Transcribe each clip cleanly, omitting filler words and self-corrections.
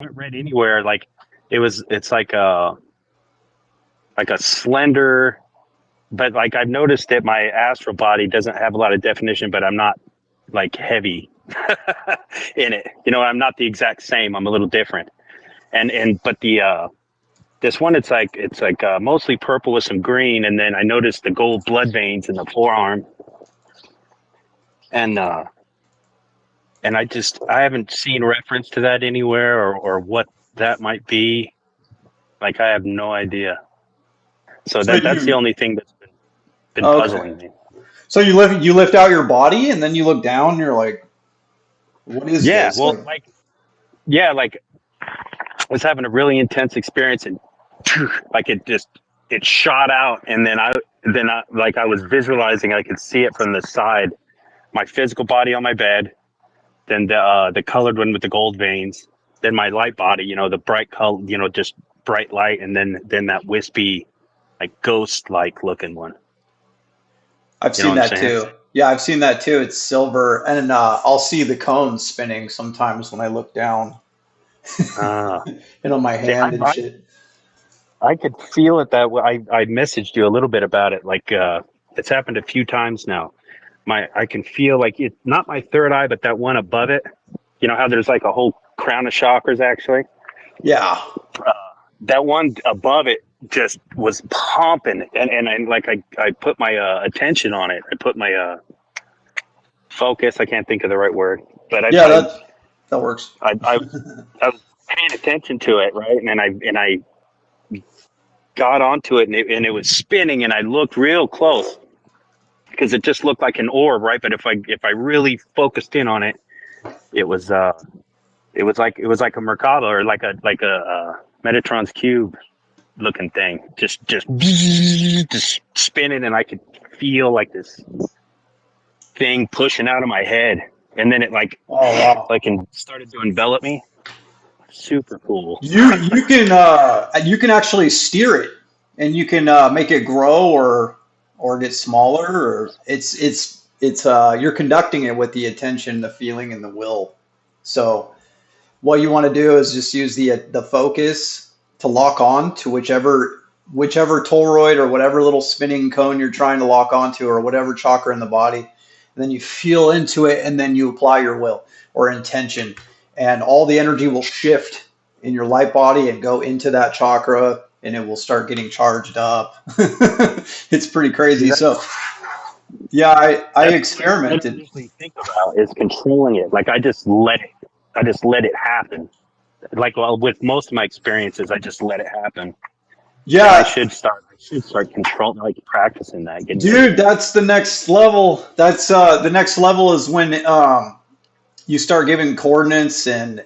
haven't read anywhere like it's like a slender, but like I've noticed that my astral body doesn't have a lot of definition, but I'm not like heavy in it. You know, I'm not the exact same. I'm a little different. And but the this one it's like mostly purple with some green, and then I noticed the gold blood veins in the forearm, and I haven't seen reference to that anywhere or what that might be. Like I have no idea. So So that's the you only thing that's been okay? puzzling me. So you lift out your body and then you look down and you're like, what is Yeah, this? well, Like, like I was having a really intense experience, and like it shot out, and then I like I was visualizing, I could see it from the side, my physical body on my bed, then the colored one with the gold veins, then my light body, you know, the bright color, you know, just bright light, and then that wispy, like ghost like looking one. I've You know seen what I'm that saying? too. Yeah, I've seen that too. It's silver, and I'll see the cones spinning sometimes when I look down, Uh, and on my see, hand and shit. I could feel it that way. I messaged you a little bit about it. Like it's happened a few times now. I can feel like it's not my third eye, but that one above it. You know how there's like a whole crown of chakras actually. Yeah. That one above it just was pumping, and like I put my attention on it. I put my focus. I can't think of the right word, but Yeah, that works. I was paying attention to it, right, and I got onto it, and it was spinning, and I looked real close because it just looked like an orb, right? But if I really focused in on it, it was it was like a Merkaba or like a Metatron's cube looking thing, just spinning, and I could feel like this thing pushing out of my head, and then it Oh wow. and started to envelop me. Super cool. You can actually steer it, and you can make it grow or get smaller. Or it's you're conducting it with the attention, the feeling, and the will. So what you want to do is just use the focus to lock on to whichever toroid or whatever little spinning cone you're trying to lock onto or whatever chakra in the body. And then you feel into it and then you apply your will or intention and all the energy will shift in your light body and go into that chakra and it will start getting charged up. It's pretty See, crazy. So yeah, I that's what I don't experimented. usually think about is controlling it. Like I just let it happen. Like well, with most of my experiences, I just let it happen. And Yeah, I should start controlling, like practicing that, getting dude, into it. that's the next level. That's the next level is when you start giving coordinates and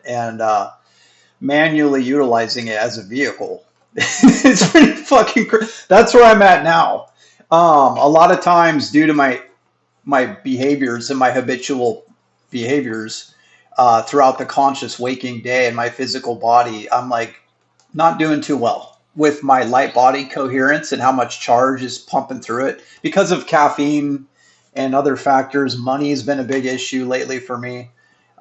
manually utilizing it as a vehicle. It's pretty fucking. That's where I'm at now. A lot of times, due to my behaviors and my habitual behaviors throughout the conscious waking day and my physical body, I'm like not doing too well with my light body coherence and how much charge is pumping through it because of caffeine and other factors. Money has been a big issue lately for me.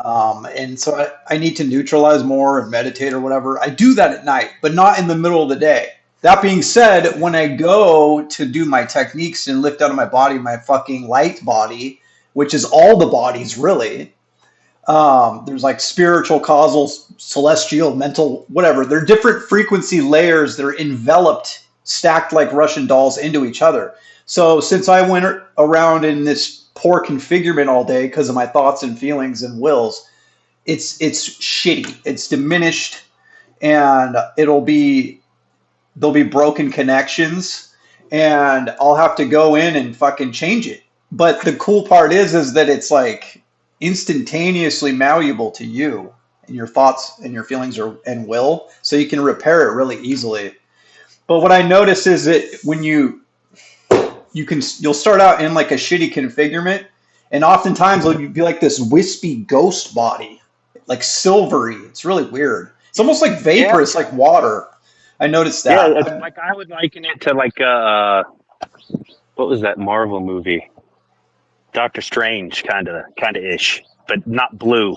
And so I need to neutralize more and meditate or whatever. I do that at night, but not in the middle of the day. That being said, when I go to do my techniques and lift out of my body, my fucking light body, which is all the bodies really, there's like spiritual, causal, celestial, mental, whatever. They're different frequency layers that are enveloped, stacked like Russian dolls into each other. So since I went around in this poor configurement all day because of my thoughts and feelings and wills, it's shitty. It's diminished, and there'll be broken connections, and I'll have to go in and fucking change it. But the cool part is that it's like instantaneously malleable to you and your thoughts and your feelings and will, so you can repair it really easily. But what I notice is that when you'll start out in like a shitty configurement, and oftentimes it'll be like this wispy ghost body, like silvery. It's really weird. It's almost like Yeah, vapor. It's like water. I noticed yeah. that. It's like I would liken it to like what was that Marvel movie? Doctor Strange, kind of ish. but not blue.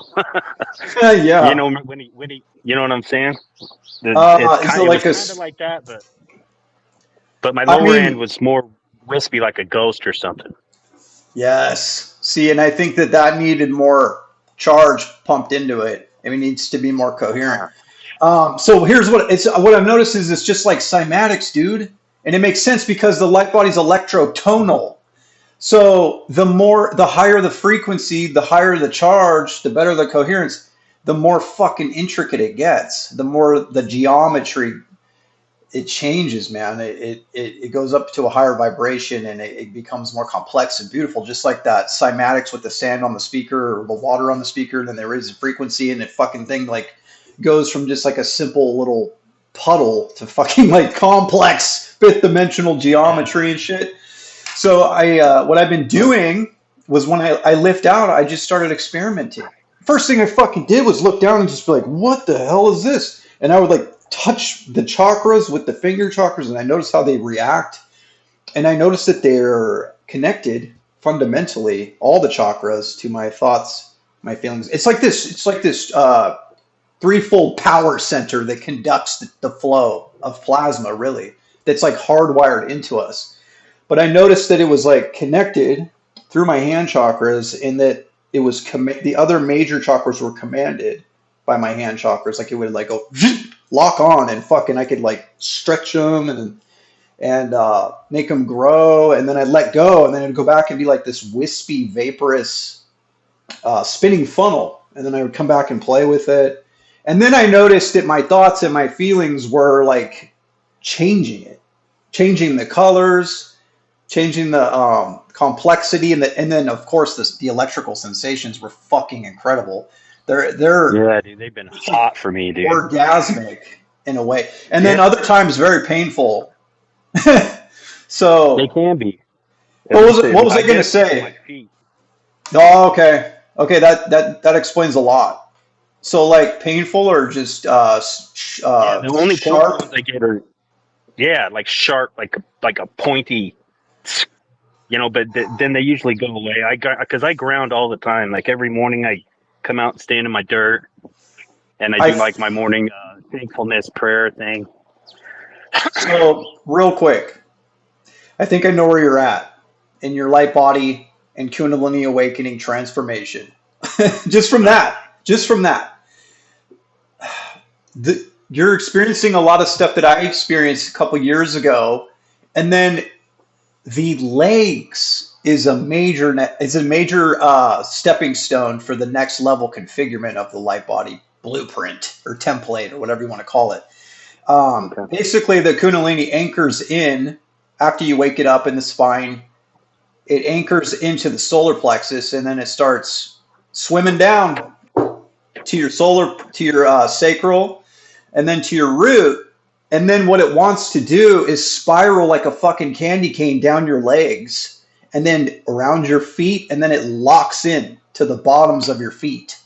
Yeah. You know when he you know what I'm saying? It's Is kind it it was like a? kind of like that, but my I lower end mean, was more wispy, like a ghost or something. yes. See, and I think that that needed more charge pumped into it. I mean, it needs to be more coherent. Ah, So here's what I've noticed is it's just like cymatics, dude, and it makes sense because the light body's electrotonal. So the higher the frequency, the higher the charge, the better the coherence, the more fucking intricate it gets, the more the geometry it changes, man. It goes up to a higher vibration and it becomes more complex and beautiful, just like that cymatics with the sand on the speaker or the water on the speaker, and then they raise the frequency and the fucking thing like goes from just like a simple little puddle to fucking like complex fifth dimensional yeah. geometry and shit. So what I've been doing was when I lift out, I just started experimenting. First thing I fucking did was look down and just be like, what the hell is this? And I would like touch the chakras with the finger chakras, and I noticed how they react. And I noticed that they're connected fundamentally, all the chakras, to my thoughts, my feelings. It's like this. It's like this threefold power center that conducts the flow of plasma. Really, that's like hardwired into us. But I noticed that it was like connected through my hand chakras, and that it was the other major chakras were commanded by my hand chakras. Like it would like go lock on, and fucking I could like stretch them and make them grow, and then I'd let go, and then it'd go back and be like this wispy, vaporous spinning funnel, and then I would come back and play with it. And then I noticed that my thoughts and my feelings were like changing it, changing the colors, changing the complexity, and then of course the electrical sensations were fucking incredible. They're Yeah, dude, they've been hot for me, dude. orgasmic in a way, and then Yeah, other times very painful. they So can be. At what was least it? What was I I going get to it from my say? feet. Oh, okay, okay, that explains a lot. So like painful or just Yeah, the only painful sharp? ones I get are like sharp, like a pointy, But then they usually go away. Because I ground all the time. Like every morning, I come out and stand in my dirt, and I I do like my morning thankfulness prayer thing. So real quick, I think I know where you're at in your light body and Kundalini awakening transformation. Just from that, you're experiencing a lot of stuff that I experienced a couple years ago, and then the legs is a major stepping stone for the next level configurement of the light body blueprint or template or whatever you want to call it. Okay. Basically, the Kundalini anchors in after you wake it up in the spine. It anchors into the solar plexus, and then it starts swimming down to your sacral, and then to your root. And then what it wants to do is spiral like a fucking candy cane down your legs, and then around your feet, and then it locks in to the bottoms of your feet.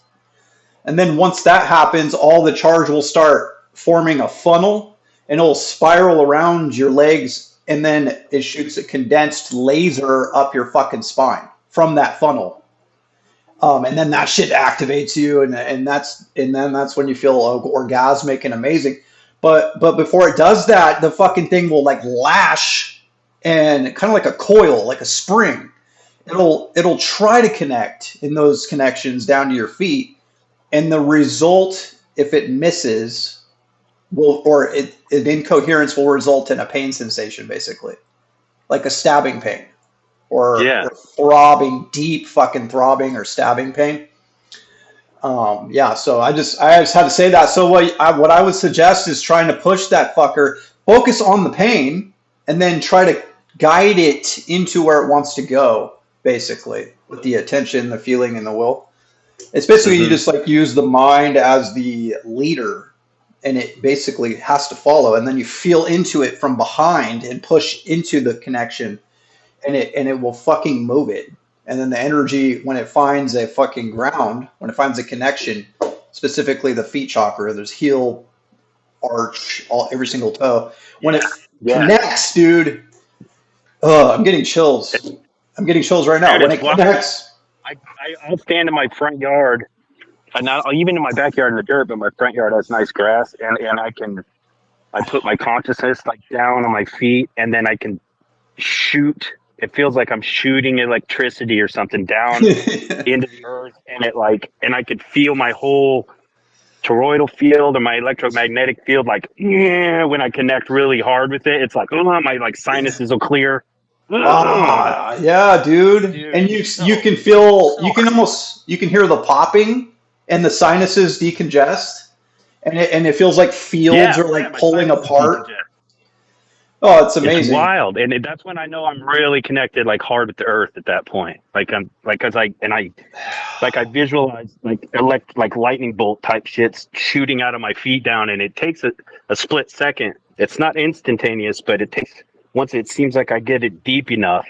And then once that happens, all the charge will start forming a funnel, and it'll spiral around your legs, and then it shoots a condensed laser up your fucking spine from that funnel. And then that shit activates you, and then that's when you feel orgasmic and amazing. But before it does that, the fucking thing will like lash and kind of like a coil, like a spring. It'll try to connect in those connections down to your feet, and the result, if it misses, it incoherence will result in a pain sensation, basically, like a stabbing pain Yeah. or throbbing, deep fucking throbbing or stabbing pain. Yeah, so I just had to say that. So what I would suggest is trying to push that fucker, focus on the pain, and then try to guide it into where it wants to go, basically, with the attention, the feeling, and the will. It's basically you Hmm. just like use the mind as the leader, and it basically has to follow, and then you feel into it from behind and push into the connection, and it will fucking move it. And then the energy, when it finds a fucking ground, when it finds a connection, specifically the feet chakra, there's heel, arch, every single toe. When it Yeah. connects, dude, I'm getting chills. It's, I'm getting chills right now. dude, When it's it wild. connects, I'll stand in my front yard, and not even in my backyard in the dirt, but my front yard has nice grass, and I put my consciousness like down on my feet, and then I can shoot. It feels like I'm shooting electricity or something down into the earth, and I could feel my whole toroidal field or my electromagnetic field, like, yeah, when I connect really hard with it, it's like, oh, my like sinuses will clear. Yeah, dude. Dude, And it's you so can feel, so you can hear the popping and the sinuses decongest, and it feels like fields yeah, are yeah. like My pulling sinuses apart. decongest. Oh, it's It's amazing. wild, and that's when I know I'm really connected, like hard with the earth at that point. Like I'm like, cause I visualize like lightning bolt type shits shooting out of my feet down, and it takes a split second. It's not instantaneous, but it takes once it seems like I get it deep enough.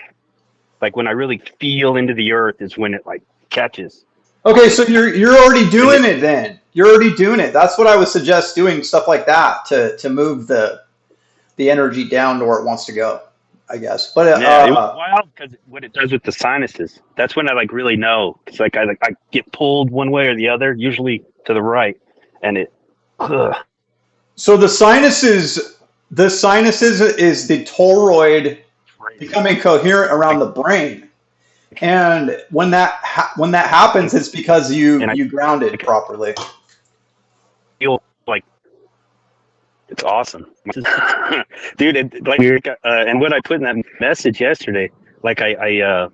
Like when I really feel into the earth is when it like catches, Okay, so you're already and doing it then. You're already doing it. That's what I would suggest doing stuff like that to move the energy down to where it wants to go, I guess. But yeah, it was wild because what it does with the sinuses. That's when I like really know. It's like I get pulled one way or the other, usually to the right, and it. Ugh, so the sinuses is the toroid crazy. becoming coherent around Like the brain. And when that happens, it's because and you grounded I properly. feel like it's awesome, dude. And what I put in that message yesterday, like I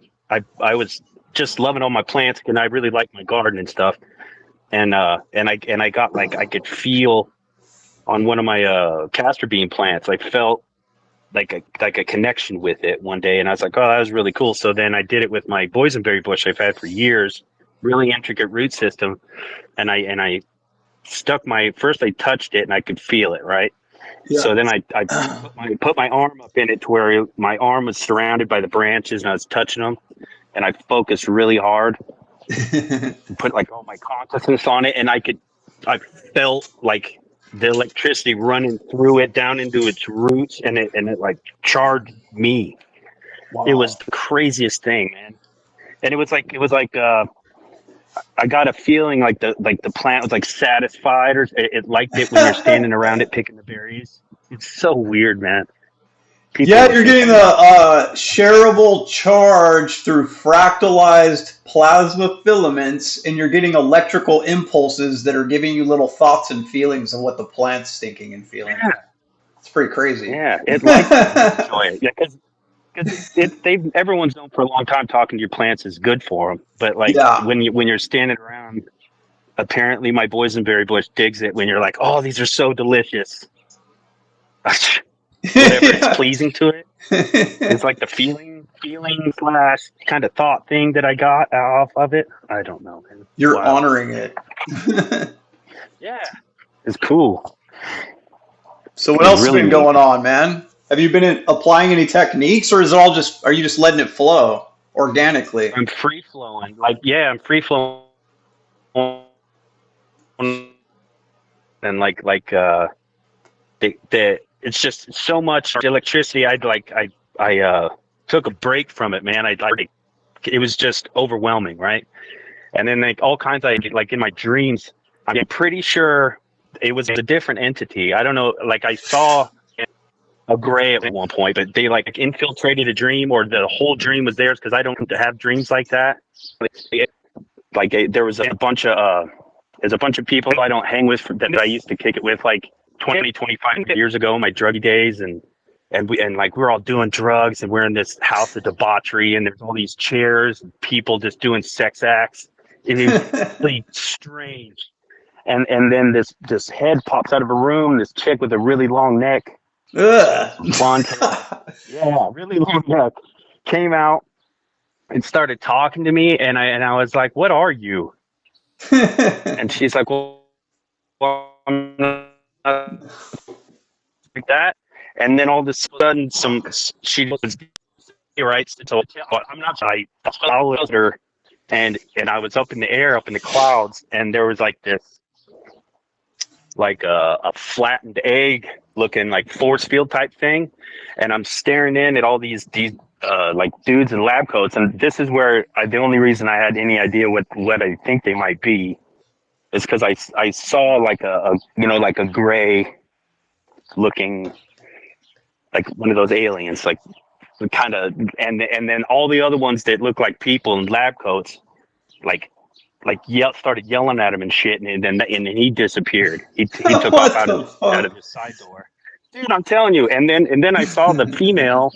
was just loving all my plants, and I really like my garden and stuff. And I got like I could feel on one of my castor bean plants. I felt like a connection with it one day, and I was like, oh, that was really cool. So then I did it with my boysenberry bush I've had for years, really intricate root system, and I stuck my first. I touched it and I could feel it, right? Yeah. So then I put my arm up in it to where my arm was surrounded by the branches and I was touching them, and I focused really hard and put like all my consciousness on it, and I felt like the electricity running through it down into its roots, and it like charged me. It was Wow. the craziest thing, man. And it was like I got a feeling like the plant was like satisfied, or it liked it when you're standing around it picking the berries. It's so weird, man. People Yeah, would you're think getting I'm the nuts. shareable charge through fractalized plasma filaments, and you're getting electrical impulses that are giving you little thoughts and feelings of what the plant's thinking and feeling. Yeah, It's pretty crazy. yeah. It likes to enjoy it. Yeah, because they've everyone's known for a long time talking to your plants is good for them. But like Yeah. when you're standing around, apparently my boysenberry bush digs it when you're like, oh, these are so delicious. Whatever it's Yeah. pleasing to it. It's like the feeling slash kind of thought thing that I got off of it. I don't know, man. It's You're wild. honoring it. Yeah, it's cool. So what It's else has really been neat. going on, man? Have you been applying any techniques, or is it all just are you just letting it flow organically? I'm free flowing. Like, yeah, I'm free flowing, and the it's just so much electricity. I took a break from it, man. It was just overwhelming, right? And then like all kinds of like in my dreams, I'm pretty sure it was a different entity. I don't know. Like I saw a gray at one point, but they like infiltrated a dream, or the whole dream was theirs because I don't have dreams like that. There was a bunch of there's a bunch of people I don't hang with that I used to kick it with like 20, 25 years ago, my druggy days, and like we're all doing drugs, and we're in this house of debauchery, and there's all these chairs and people just doing sex acts. It is really strange. And then this head pops out of a room, this chick with a really long neck, Ugh. blonde hair, yeah, really long neck, came out and started talking to me, and I was like, what are you? And she's like, well, I'm not like that. And then all of a sudden, she was right. So I'm not. I followed her, and I was up in the air, up in the clouds, and there was like this, like a flattened egg looking like force field type thing, and I'm staring in at all these like dudes in lab coats, and this is where the only reason I had any idea what I think they might be is because I saw like a like a gray looking, like one of those aliens, like kind of, and then all the other ones that look like people in lab coats, like started yelling at him and shit, and then he disappeared. He took off What the out of fuck? his side door. Dude, I'm telling you. And then I saw the female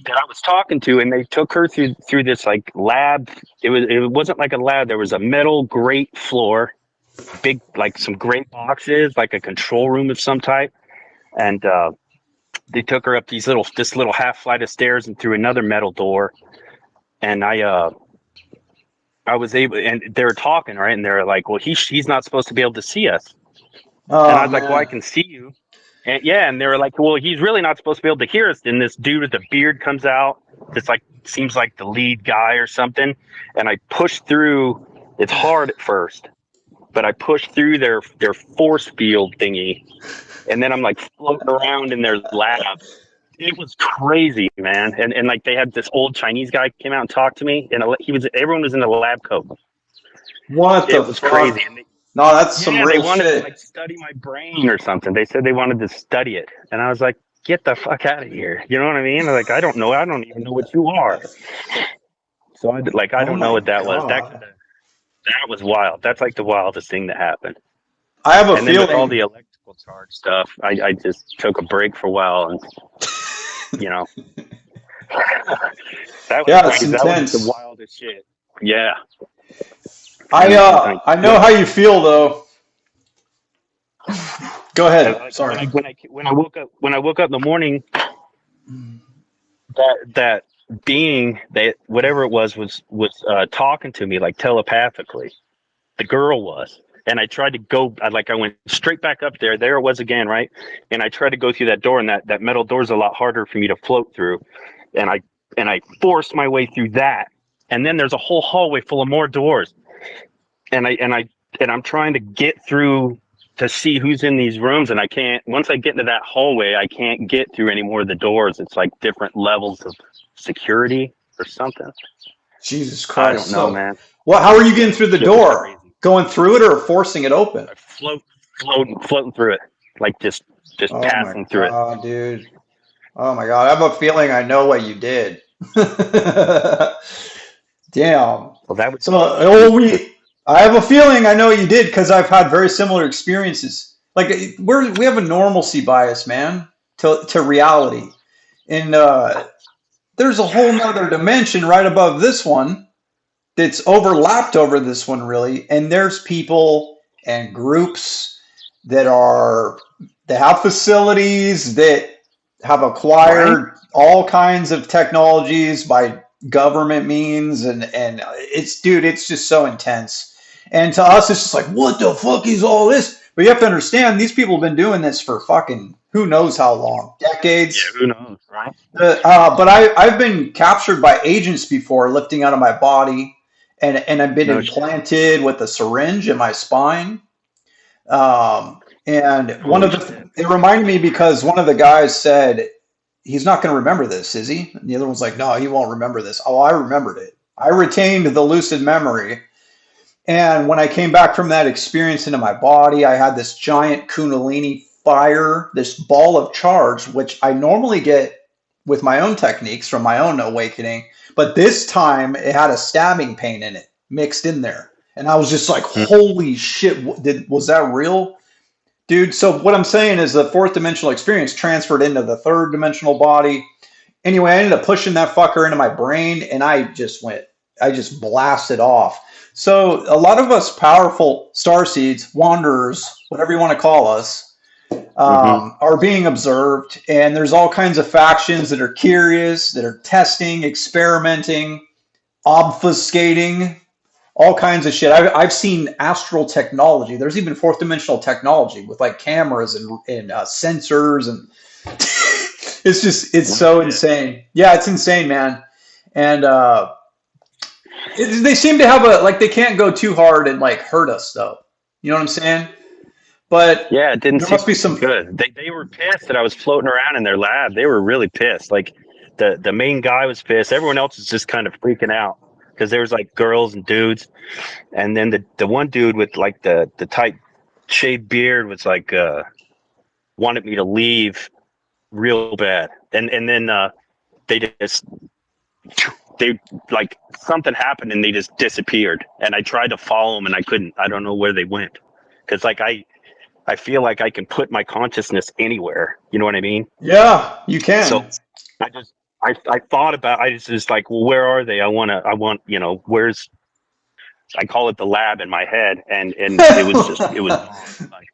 that I was talking to, and they took her through this like lab. It wasn't like a lab. There was a metal grate floor, big, like some great boxes, like a control room of some type, and they took her up this little half flight of stairs and through another metal door, and I was able, and they were talking, right, and they're like, well, he's not supposed to be able to see us, and I Oh was like, well, I man. can see you. And yeah, and they were like, well, he's really not supposed to be able to hear us. Then this dude with the beard comes out. It's like, seems like the lead guy or something. And I push through. It's hard at first, but I push through their force field thingy, and then I'm like floating around in their lab. It was crazy, man. And like they had this old Chinese guy came out and talked to me, and everyone was in a lab coat. What the It was crazy. fuck? And No, that's some yeah, they real wanted to shit. like study my brain or something. They said they wanted to study it, and I was like, "Get the fuck out of here!" You know what I mean? Like, I don't know. I don't even know what you are. So I Oh don't know my what that was. god. That was wild. That's like the wildest thing that happened. I have a And then with all feeling. the electrical charge stuff, I just took a break for a while, and you know, that was Yeah, it's crazy. That was the intense. wildest shit. Yeah, and I know how you feel though. Go ahead. like Sorry. when I woke up in the morning, that being, that whatever it was talking to me like telepathically. The girl was, and I tried to go. I went straight back up there. There it was again, right? And I tried to go through that door, and that metal door is a lot harder for me to float through. And I forced my way through that. And then there's a whole hallway full of more doors. And I'm trying to get through to see who's in these rooms, and I can't. Once I get into that hallway, I can't get through any more of the doors. It's like different levels of security or something. Jesus I don't Christ. know, So, man. what? How are you getting through the Shit was door? crazy. Going through it or forcing it open? I floating through it, like just Oh my passing through it. god, dude. Oh my god. I have a feeling I know what you did. Damn. Well, that was So, crazy. I have a feeling I know what you did because I've had very similar experiences. Like we have a normalcy bias, man, to reality, and there's a whole nother dimension right above this one that's overlapped over this one, really. And there's people and groups that are that have facilities that have Right? acquired all kinds of technologies by government means, and it's, dude, it's just so intense. And to us, it's just like, what the fuck is all this? But you have to understand, these people have been doing this for fucking who knows how long, Yeah, decades. who knows, right? But I've been captured by agents before, lifting out of my body, and I've been No shit. implanted with a syringe in my spine. And one Holy of shit. it reminded me because one of the guys said, he's not going to remember this, is he? And the other one's like, no, he won't remember this. Oh, I remembered it. I retained the lucid memory. And when I came back from that experience into my body, I had this giant Kundalini fire, this ball of charge, which I normally get with my own techniques from my own awakening. But this time it had a stabbing pain in it mixed in there. And I was just like, Hmm. holy shit, was that real? Dude, so what I'm saying is the fourth dimensional experience transferred into the third dimensional body. Anyway, I ended up pushing that fucker into my brain, and I just blasted off. So a lot of us powerful starseeds, wanderers, whatever you want to call us, Mm-hmm. are being observed, and there's all kinds of factions that are curious, that are testing, experimenting, obfuscating, all kinds of shit. I've seen astral technology. There's even fourth dimensional technology with like cameras and sensors, and it's No so shit. insane. Yeah, it's insane, man. And they seem to have a, like, they can't go too hard and like hurt us though. You know what I'm saying? But Yeah, it didn't there seem must be like they some. could. They were pissed that I was floating around in their lab. They were really pissed. Like The main guy was pissed. Everyone else was just kind of freaking out because there was like girls and dudes, and then the one dude with like the tight shaved beard was like wanted me to leave real bad, and then they just they like something happened and they just disappeared, and I tried to follow them and I couldn't. I don't know where they went because like I feel like I can put my consciousness anywhere. You know what I mean? Yeah, you So can. I just I thought about I just like, well, where are they? I want where's, I call it the lab in my head, and it was gone. Like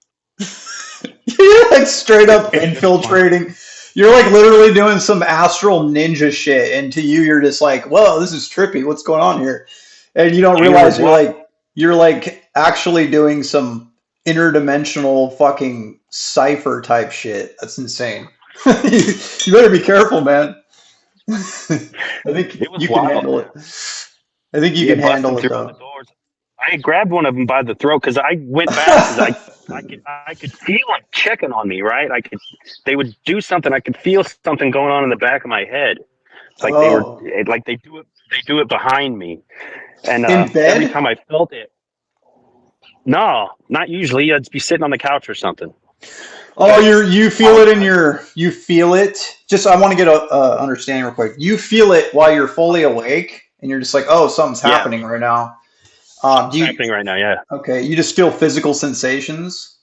You're like straight up it's just fun. infiltrating. You're like literally doing some astral ninja shit, and to you, you're just like, "Whoa, this is trippy. What's going on here?" And you don't And you're realize what? you're like actually doing some interdimensional fucking cipher type shit. That's insane. You better be careful, man. I think It was you can wild, handle man. it. I think you Yeah, can busting handle it through all the though. doors. I grabbed one of them by the throat because I went back because I could feel them checking on me. Right, I could. They would do something. I could feel something going on in the back of my head. It's like they were Oh, like they do it. They do it behind me, and in every bed? time I felt it, no, not usually. I'd be sitting on the couch or something. Oh, But you feel it in your you feel it. Just I want to get a understanding real quick. You feel it while you're fully awake, and you're just like, oh, something's yeah, happening right now. Do something's you happening right now. Yeah. okay? You just feel physical sensations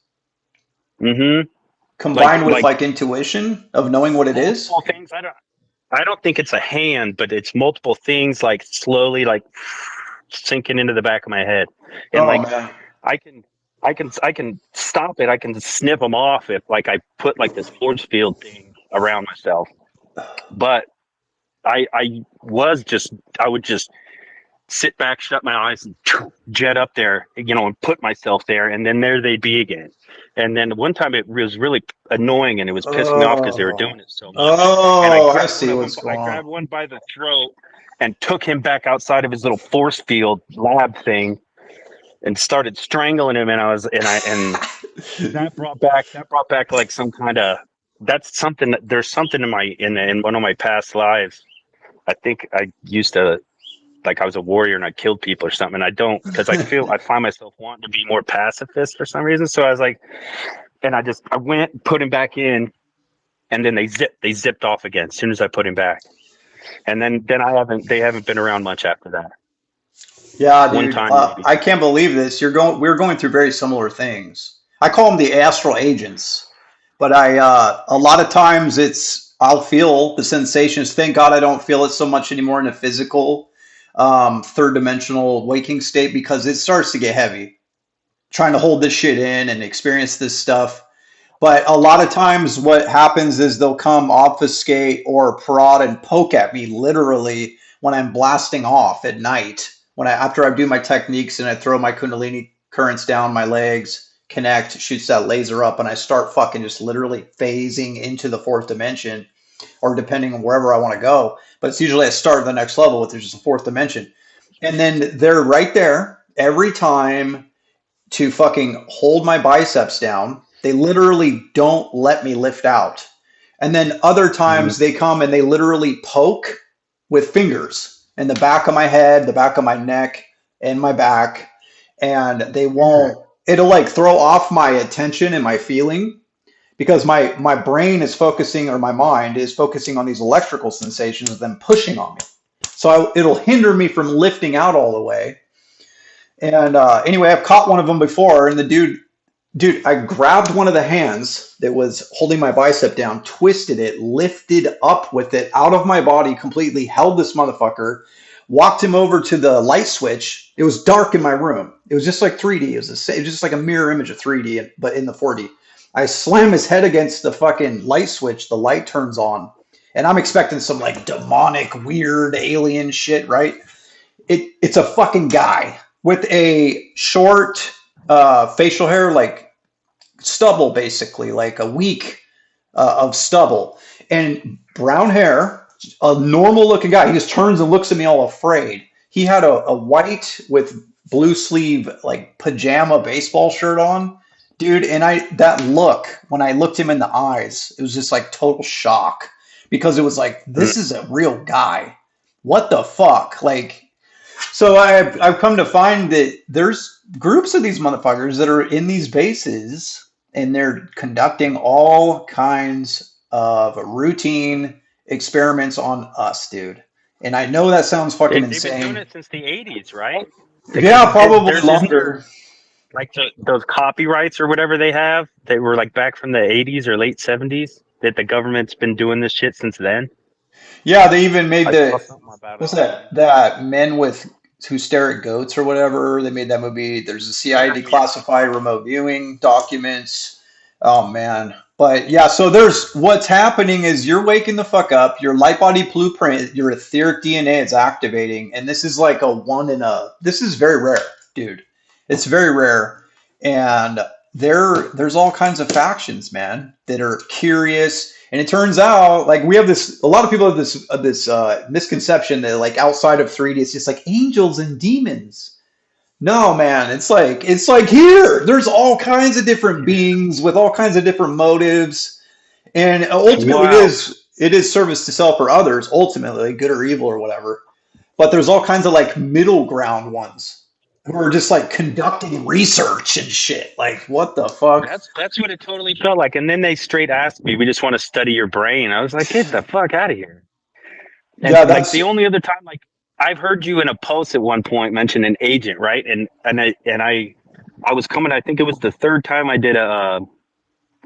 Mm-hmm. combined with Like like intuition of knowing what it is. multiple things. I don't think it's a hand, but it's multiple things like slowly like sinking into the back of my head. And Oh like man. I can I can stop it. I can snip them off if like I put like this force field thing around myself. But I was just I would just sit back, shut my eyes, and jet up there, and put myself there, and then there they'd be again. And then one time it was really annoying, and it was pissing me off because they were Oh. doing it so much. And I Oh, I grabbed one see of them. what's I going on. grabbed one by the throat and took him back outside of his little force field lab thing and started strangling him. And that brought back like some kind of that's something that there's something in my in one of my past lives. I think I used to like I was a warrior and I killed people or something. And I don't because I find myself wanting to be more pacifist for some reason. So I was like, and I went and put him back in, and then they zipped off again as soon as I put him back. And then they haven't been around much after that. Yeah, One dude. time maybe. I can't believe this. We're going through very similar things. I call them the astral agents, but a lot of times I'll feel the sensations. Thank God I don't feel it so much anymore in a physical, third dimensional waking state because it starts to get heavy. Trying to hold this shit in and experience this stuff. But a lot of times, what happens is they'll come obfuscate or prod and poke at me literally when I'm blasting off at night. After I do my techniques and I throw my Kundalini currents down my legs, connect, shoots that laser up, and I start fucking just literally phasing into the fourth dimension, or depending on wherever I want to go. But it's usually I start at the next level, which is just a fourth dimension, and then they're right there every time to fucking hold my biceps down. They literally don't let me lift out. And then other Mm-hmm. times they come and they literally poke with fingers in the back of my head, the back of my neck, and my back. And they won't, it'll like throw off my attention and my feeling because my brain is focusing, or my mind is focusing on these electrical sensations of them pushing on me. So it'll hinder me from lifting out all the way. And anyway, I've caught one of them before, and the dude, I grabbed one of the hands that was holding my bicep down, twisted it, lifted up with it out of my body completely, held this motherfucker, walked him over to the light switch. It was dark in my room. It was just like 3D. It was just like a mirror image of 3D, but in the 4D. I slam his head against the fucking light switch. The light turns on, and I'm expecting some like demonic, weird alien shit, right? It's a fucking guy with a short facial hair, like stubble, basically, like a week of stubble, and brown hair, a normal looking guy. He just turns and looks at me all afraid. He had a white with blue sleeve, like pajama baseball shirt on, dude. And that look, when I looked him in the eyes, it was just like total shock. because it was like, this is a real guy. What the fuck? Like, so I've come to find that there's groups of these motherfuckers that are in these bases and they're conducting all kinds of routine experiments on us, dude. And I know that sounds fucking They've been doing insane. it since the 80s, right? Yeah, probably There's this, longer. like those copyrights or whatever they have. They were like back from the 80s or late 70s. That the government's been doing this shit since then. Yeah, they even made I saw the something about it what's online. that men with who stare at goats or whatever. They made that movie. There's a CIA Yeah, yeah. declassified remote viewing documents. Oh man. But yeah, so there's what's happening is you're waking the fuck up. Your light body blueprint, your etheric DNA is activating, and this is like a one in a. This is very rare, dude. It's very rare, and there's all kinds of factions, man, that are curious. And it turns out, like we have this, a lot of people have this misconception that like outside of 3D, it's just like angels and demons. No, man, it's like here. There's all kinds of different beings with all kinds of different motives, and ultimately Wow. it is service to self or others. Ultimately, good or evil or whatever. But there's all kinds of like middle ground ones who are just like conducting research and shit. Like, what the fuck? That's what it totally felt like. And then they straight asked me, "We just want to study your brain." I was like, "Get the fuck out of here!" And Yeah, like that's the only other time, like I've heard you in a post at one point mention an agent, right? And I was coming. I think it was the third time I did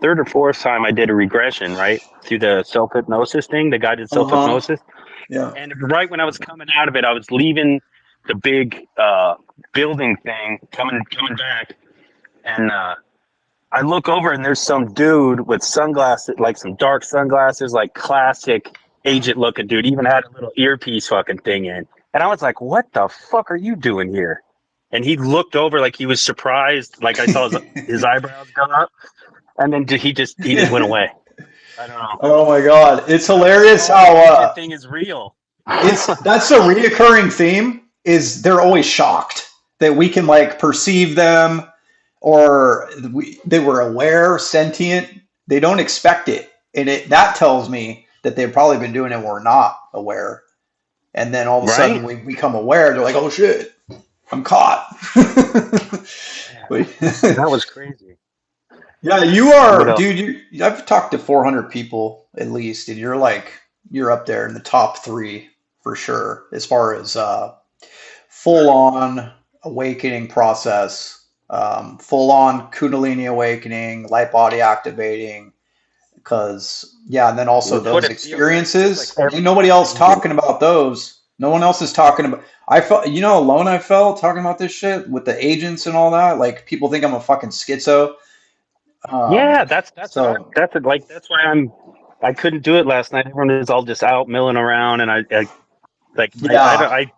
third or fourth time I did a regression, right, through the self hypnosis thing, the guided self uh-huh. hypnosis. Yeah. And right when I was coming out of it, I was leaving the big building thing, coming back, and I look over and there's some dude with sunglasses, like some dark sunglasses, like classic agent looking dude. Even had a little earpiece fucking thing in, and I was like, "What the fuck are you doing here?" And he looked over like he was surprised, like I saw his eyebrows go up, and then he just went away. I don't know. Oh my god, it's I was like, hilarious "Oh, the how agent thing is real." it's that's a reoccurring theme. Is they're always shocked that we can like perceive them or they were aware, sentient. They don't expect it, and that tells me that they've probably been doing it when we're not aware. And then all of a sudden Right? we become aware. They're like, "Oh shit, I'm caught." Yeah, But, that was crazy. yeah, you What are, else? dude. I've talked to 400 people at least, and you're up there in the top three for sure as far as full on awakening process, full on Kundalini awakening, light body activating. Because yeah, and then also It's what those it feels like. It feels like experiences. Ain't nobody else everything. talking about those. No one else is talking about. I felt, how alone I felt talking about this shit with the agents and all that. Like people think I'm a fucking schizo. Yeah, Um, that's what so that's why I couldn't do it last night. Everyone is all just out milling around, and I like yeah, I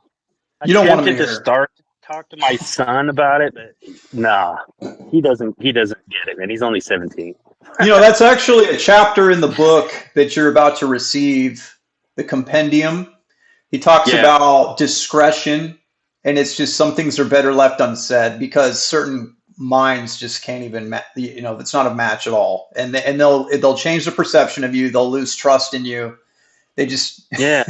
you don't want them attempted to to hear. start to talk to my son about it, but nah, he doesn't get it, man. He's only 17. That's actually a chapter in the book that you're about to receive, the compendium. He talks Yeah, about discretion, and it's just some things are better left unsaid because certain minds just can't even, it's not a match at all, and they'll change the perception of you. They'll lose trust in you. They just, yeah.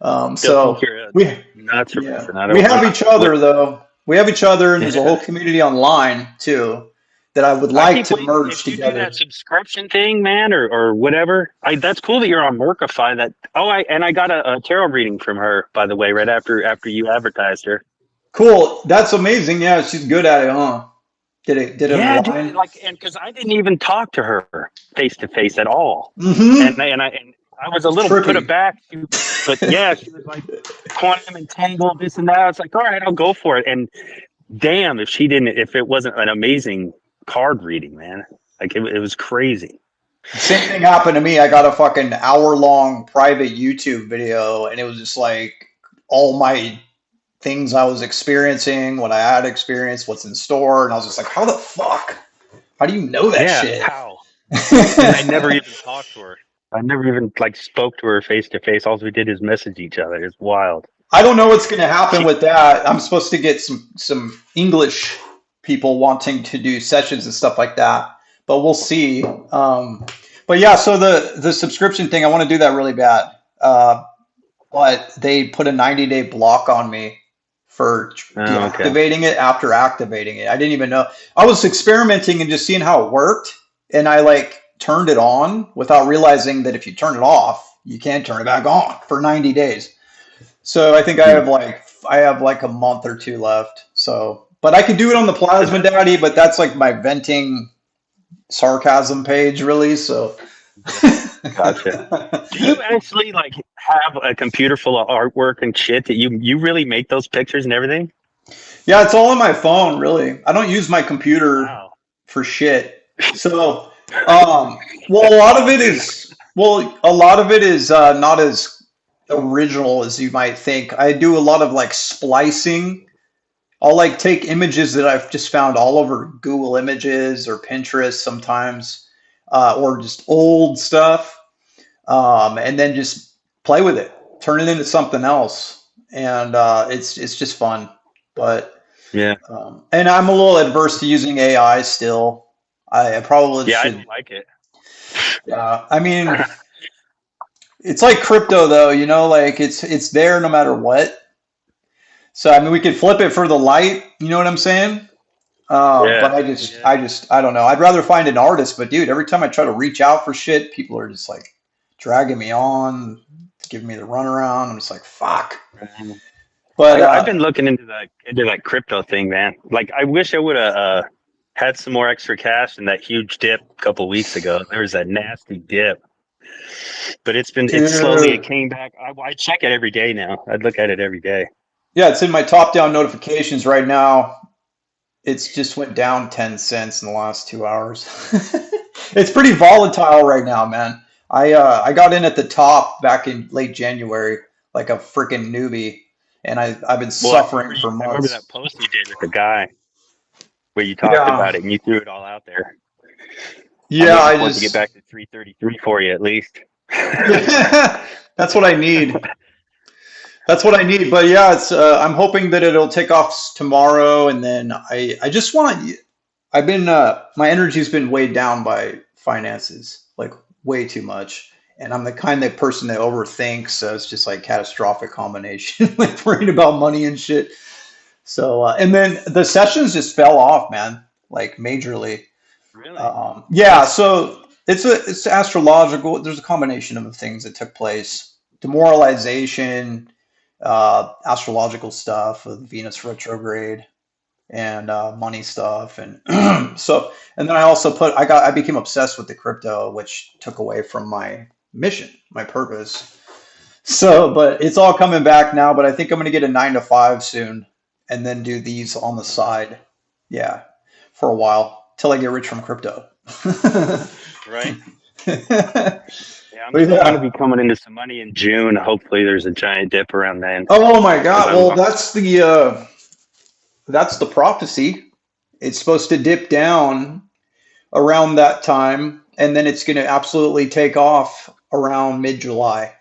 They'll think so you're we, nuts or yeah, something. I we don't. have each other though. We have each other, and there's a Yeah. whole community online too that I would I like keep to waiting. merge If you do together. that subscription thing, man, or whatever, that's cool that you're on Workify. I got a tarot reading from her, by the way, right after you advertised her. Cool. That's amazing. Yeah, she's good at it, huh? Did it Yeah, dude. online? And because I didn't even talk to her face to face at all, Mm-hmm. and I was a It's little put trippy. aback. But yeah, she was like quantum entangled, this and that. I was like, all right, I'll go for it. And damn, if it wasn't an amazing card reading, man, like it was crazy. Same thing happened to me. I got a fucking hour long private YouTube video, and it was just like all my things I was experiencing, what I had experienced, what's in store, and I was just like, how the fuck? How do you know that Yeah, shit? how? And I never even talked to her. I never even like spoke to her face to face. All we did is message each other. It's wild. I don't know what's going to happen She, with that. I'm supposed to get some English people wanting to do sessions and stuff like that, but we'll see. But yeah, so the subscription thing, I want to do that really bad. But they put a 90-day block on me for Oh, okay. deactivating it after activating it. I didn't even know. I was experimenting and just seeing how it worked, and I like turned it on without realizing that if you turn it off, you can't turn it back on for 90 days. So I think I Hmm. have like a month or two left. So, but I could do it on the Plasma Daddy, but that's like my venting sarcasm page, really. So. Gotcha. Do you actually like have a computer full of artwork and shit that you really make those pictures and everything? Yeah, it's all on my phone, really. I don't use my computer Wow. for shit. So, well, a lot of it is, not as original as you might think. I do a lot of like splicing. I'll like take images that I've just found all over Google Images or Pinterest sometimes, or just old stuff, and then just play with it, turn it into something else, and it's just fun. But Yeah. and I'm a little adverse to using AI still. I probably Yeah, I should. don't like it. I mean, it's like crypto though, like it's there no matter what. So I mean, we could flip it for the light. You know what I'm saying? But Yeah. I don't know. I'd rather find an artist. But dude, every time I try to reach out for shit, people are just like dragging me on, giving me the runaround. I'm just like, fuck. Um, But I've been looking into that crypto thing, man. Like, I wish I would have had some more extra cash in that huge dip a couple weeks ago. There was that nasty dip, but it dude, came back. I check it every day now. I'd look at it every day. yeah, it's in my top down notifications right now. It's just went down 10 cents in the last 2 hours. It's pretty volatile right now, man. I got in at the top back in late January like a freaking newbie, and I've been Well, suffering for I remember that months. post you did with the guy where you talked Yeah. about it and you threw it all out there. I'm Yeah, waiting I for it to get just back to 333 for you at least. yeah, that's what I need. That's what I need. But yeah, it's I'm hoping that it'll take off tomorrow, and then I just want to. I've been my energy's been weighed down by finances, like way too much. And I'm the kind of person that overthinks, so it's just like catastrophic combination, like worrying about money and shit. So and then the sessions just fell off, man, like majorly. Really? Yeah, What's so it's astrological. There's a combination of things that took place: demoralization, astrological stuff, with Venus retrograde, and money stuff, and so. And then I also I became obsessed with the crypto, which took away from my mission, my purpose. So, but it's all coming back now. But I think I'm going to get a 9 to 5 soon, and then do these on the side. Yeah, for a while till I get rich from crypto. right? Yeah, But I'm gonna be yeah. coming into some money in June. Hopefully, there's a giant dip around then Oh my because God. I'm. Well, that's the prophecy. It's supposed to dip down around that time, and then it's going to absolutely take off around mid-July.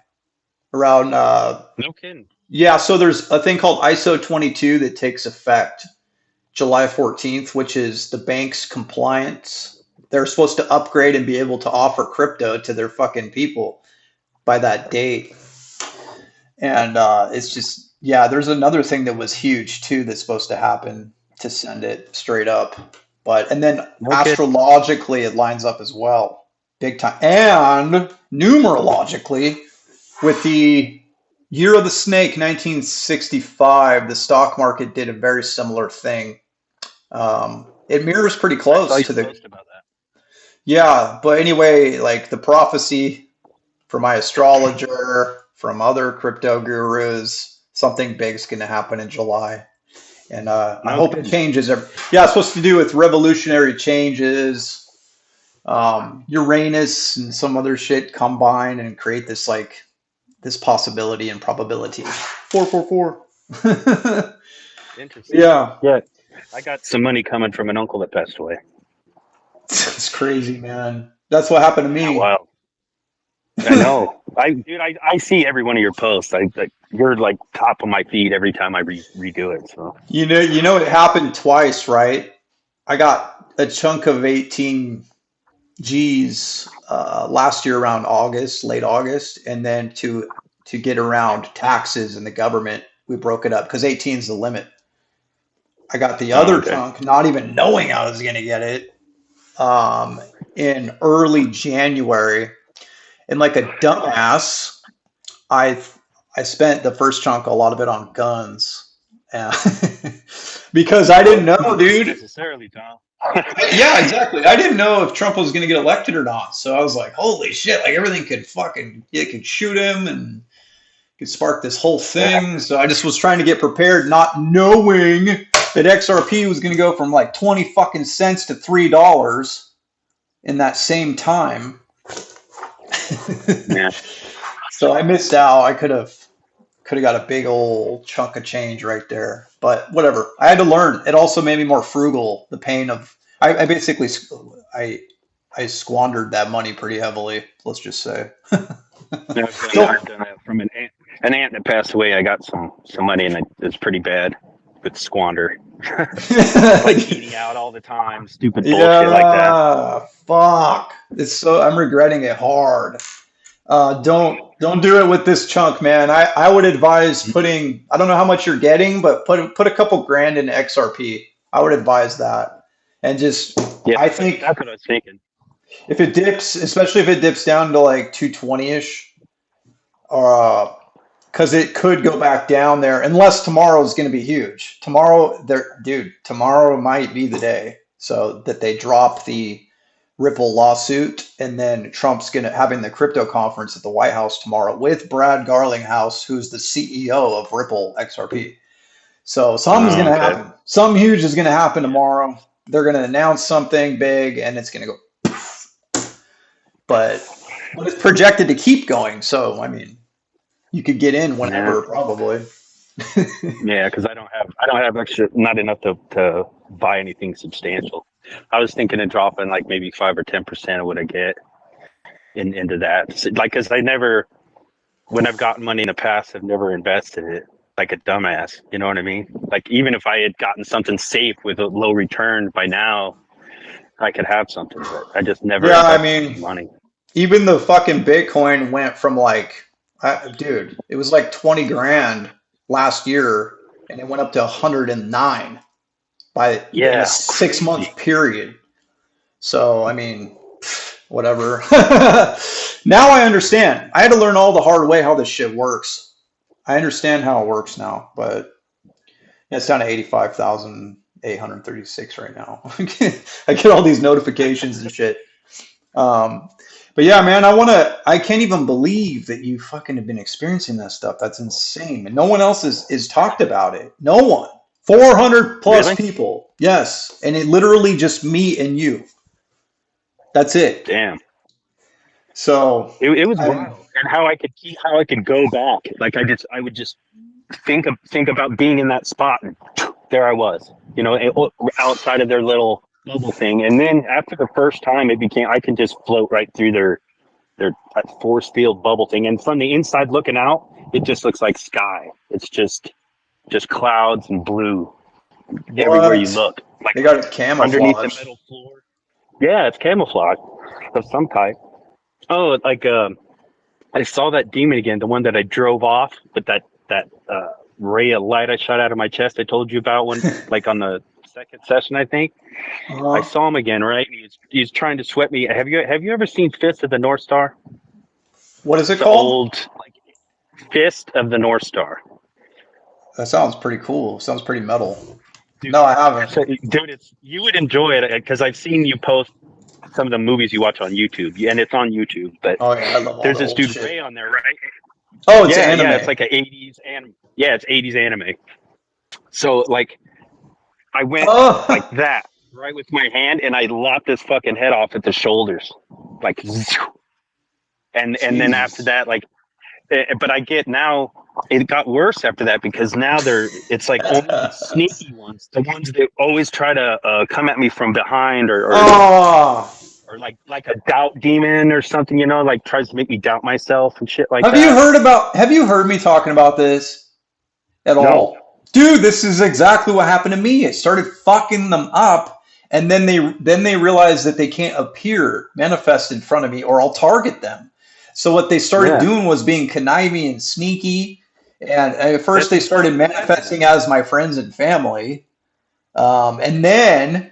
Around No kidding. yeah. So there's a thing called ISO 22 that takes effect July 14th, which is the bank's compliance. They're supposed to upgrade and be able to offer crypto to their fucking people by that date. And it's just, yeah, there's another thing that was huge too that's supposed to happen to send it straight up. But, and then No kidding. astrologically, it lines up as well, big time. And numerologically, with the year of the snake, 1965, the stock market did a very similar thing. It mirrors pretty I saw close you to the, post about that. yeah, but anyway, like the prophecy from my astrologer, from other crypto gurus, something big's going to happen in July. And I No hope it kidding. changes. Yeah, it's supposed to do with revolutionary changes. Uranus and some other shit combine and create this like this possibility and probability. 444. Interesting. Yeah, Yeah, I got some money coming from an uncle that passed away. it's crazy, man. That's what happened to Yeah, me. wow. I know. I see every one of your posts. You're like top of my feed every time I redo it. So It happened twice, right? I got a chunk of 18. G's last year around August, late August, and then to get around taxes and the government, we broke it up because 18 is the limit. I got the Oh, other okay. chunk, not even knowing I was going to get it, in early January. And like a dumbass, I I spent the first chunk, a lot of it on guns, uh, because I didn't know, Not dude. necessarily, Tom. Yeah, exactly. I didn't know if Trump was going to get elected or not. So I was like, holy shit, like everything could fucking, it could shoot him and could spark this whole Yeah. thing. So I just was trying to get prepared, not knowing that XRP was going to go from like 20 fucking cents to $3 in that same time. Yeah. So I missed out. I could have got a big old chunk of change right there. But whatever. I had to learn. It also made me more frugal. The pain of I basically I I squandered that money pretty heavily. Let's just say. Yeah, I've done that from an aunt that passed away. I got some money, and it's pretty bad with squander, like eating out all the time, stupid bullshit like that. Yeah, fuck. It's so I'm regretting it hard. Don't do it with this chunk, man. I would advise putting. I don't know how much you're getting, but put a couple grand in XRP. I would advise that, and just Yeah, I think that's what I was thinking. if it dips, especially if it dips down to like 220 ish, because it could go back down there unless tomorrow is going to be huge. Tomorrow might be the day so that they drop the Ripple lawsuit, and then Trump's going to having the crypto conference at the White House tomorrow with Brad Garlinghouse, who's the CEO of Ripple XRP. So something's going Oh, to okay. happen. Something huge is going to happen tomorrow. They're going to announce something big, and it's going to go. But it's projected to keep going. So I mean, you could get in Yeah, whenever, probably. yeah, because I don't have extra, not enough to buy anything substantial. I was thinking of dropping like maybe 5 or 10% of what I get into that. So, like, because I never, when I've gotten money in the past, I've never invested it like a dumbass. You know what I mean? Like, even if I had gotten something safe with a low return by now, I could have something, but I just never Yeah, I invested mean, any money. even the fucking Bitcoin went from like, dude, it was like 20 grand last year, and it went up to 109 in a Yeah, 6 month crazy. period. So, I mean, whatever. Now I understand. I had to learn all the hard way how this shit works. I understand how it works now, but yeah, it's down to 85,836 right now. I get all these notifications and shit. Um, but yeah, man, I can't even believe that you fucking have been experiencing that stuff. That's insane. And no one else is talked about it. No one. 400 plus Really? people. Yes. And it literally just me and you. That's it. Damn. So It was I'm, wild, and how I could go back. Like I would just think about being in that spot, and there I was. You know, outside of their little bubble thing. And then after the first time, it became I can just float right through their force field bubble thing, and from the inside looking out, it just looks like sky. It's just clouds and blue everywhere you what? look, like They got it underneath the camouflaged. metal floor. Yeah, it's camouflage of some type. Oh, like I saw that demon again, the one that I drove off with that ray of light I shot out of my chest. I told you about one, like on the second session, I think. I Uh-huh. saw him again, right? He's trying to sweat me. Have you ever seen Fist of the North Star? What is it The called? old like Fist of the North Star. That sounds pretty cool. Sounds pretty metal. Dude, No, I haven't. it's you would enjoy it because I've seen you post some of the movies you watch on YouTube, and it's on YouTube. But Oh yeah, I love all there's the this old dude shit. Ray on there, right? Oh, it's Yeah, it's anime. like a 80s anime. Yeah, it's 80s anime. So like I went like Oh, that, right with my hand, and I lopped his fucking head off at the shoulders, like, and then after jeez. that, like, but I get now. It got worse after that because now it's like only the sneaky ones, the ones that always try to come at me from behind, Oh, or like a doubt demon or something, you know, like tries to make me doubt myself and shit like have you that. heard about? Have you heard me talking about this at No. all, dude? This is exactly what happened to me. It started fucking them up, and then they realize that they can't manifest in front of me, or I'll target them. So what they started Yeah. doing was being conniving and sneaky. And at first That's they started manifesting as my friends and family. And then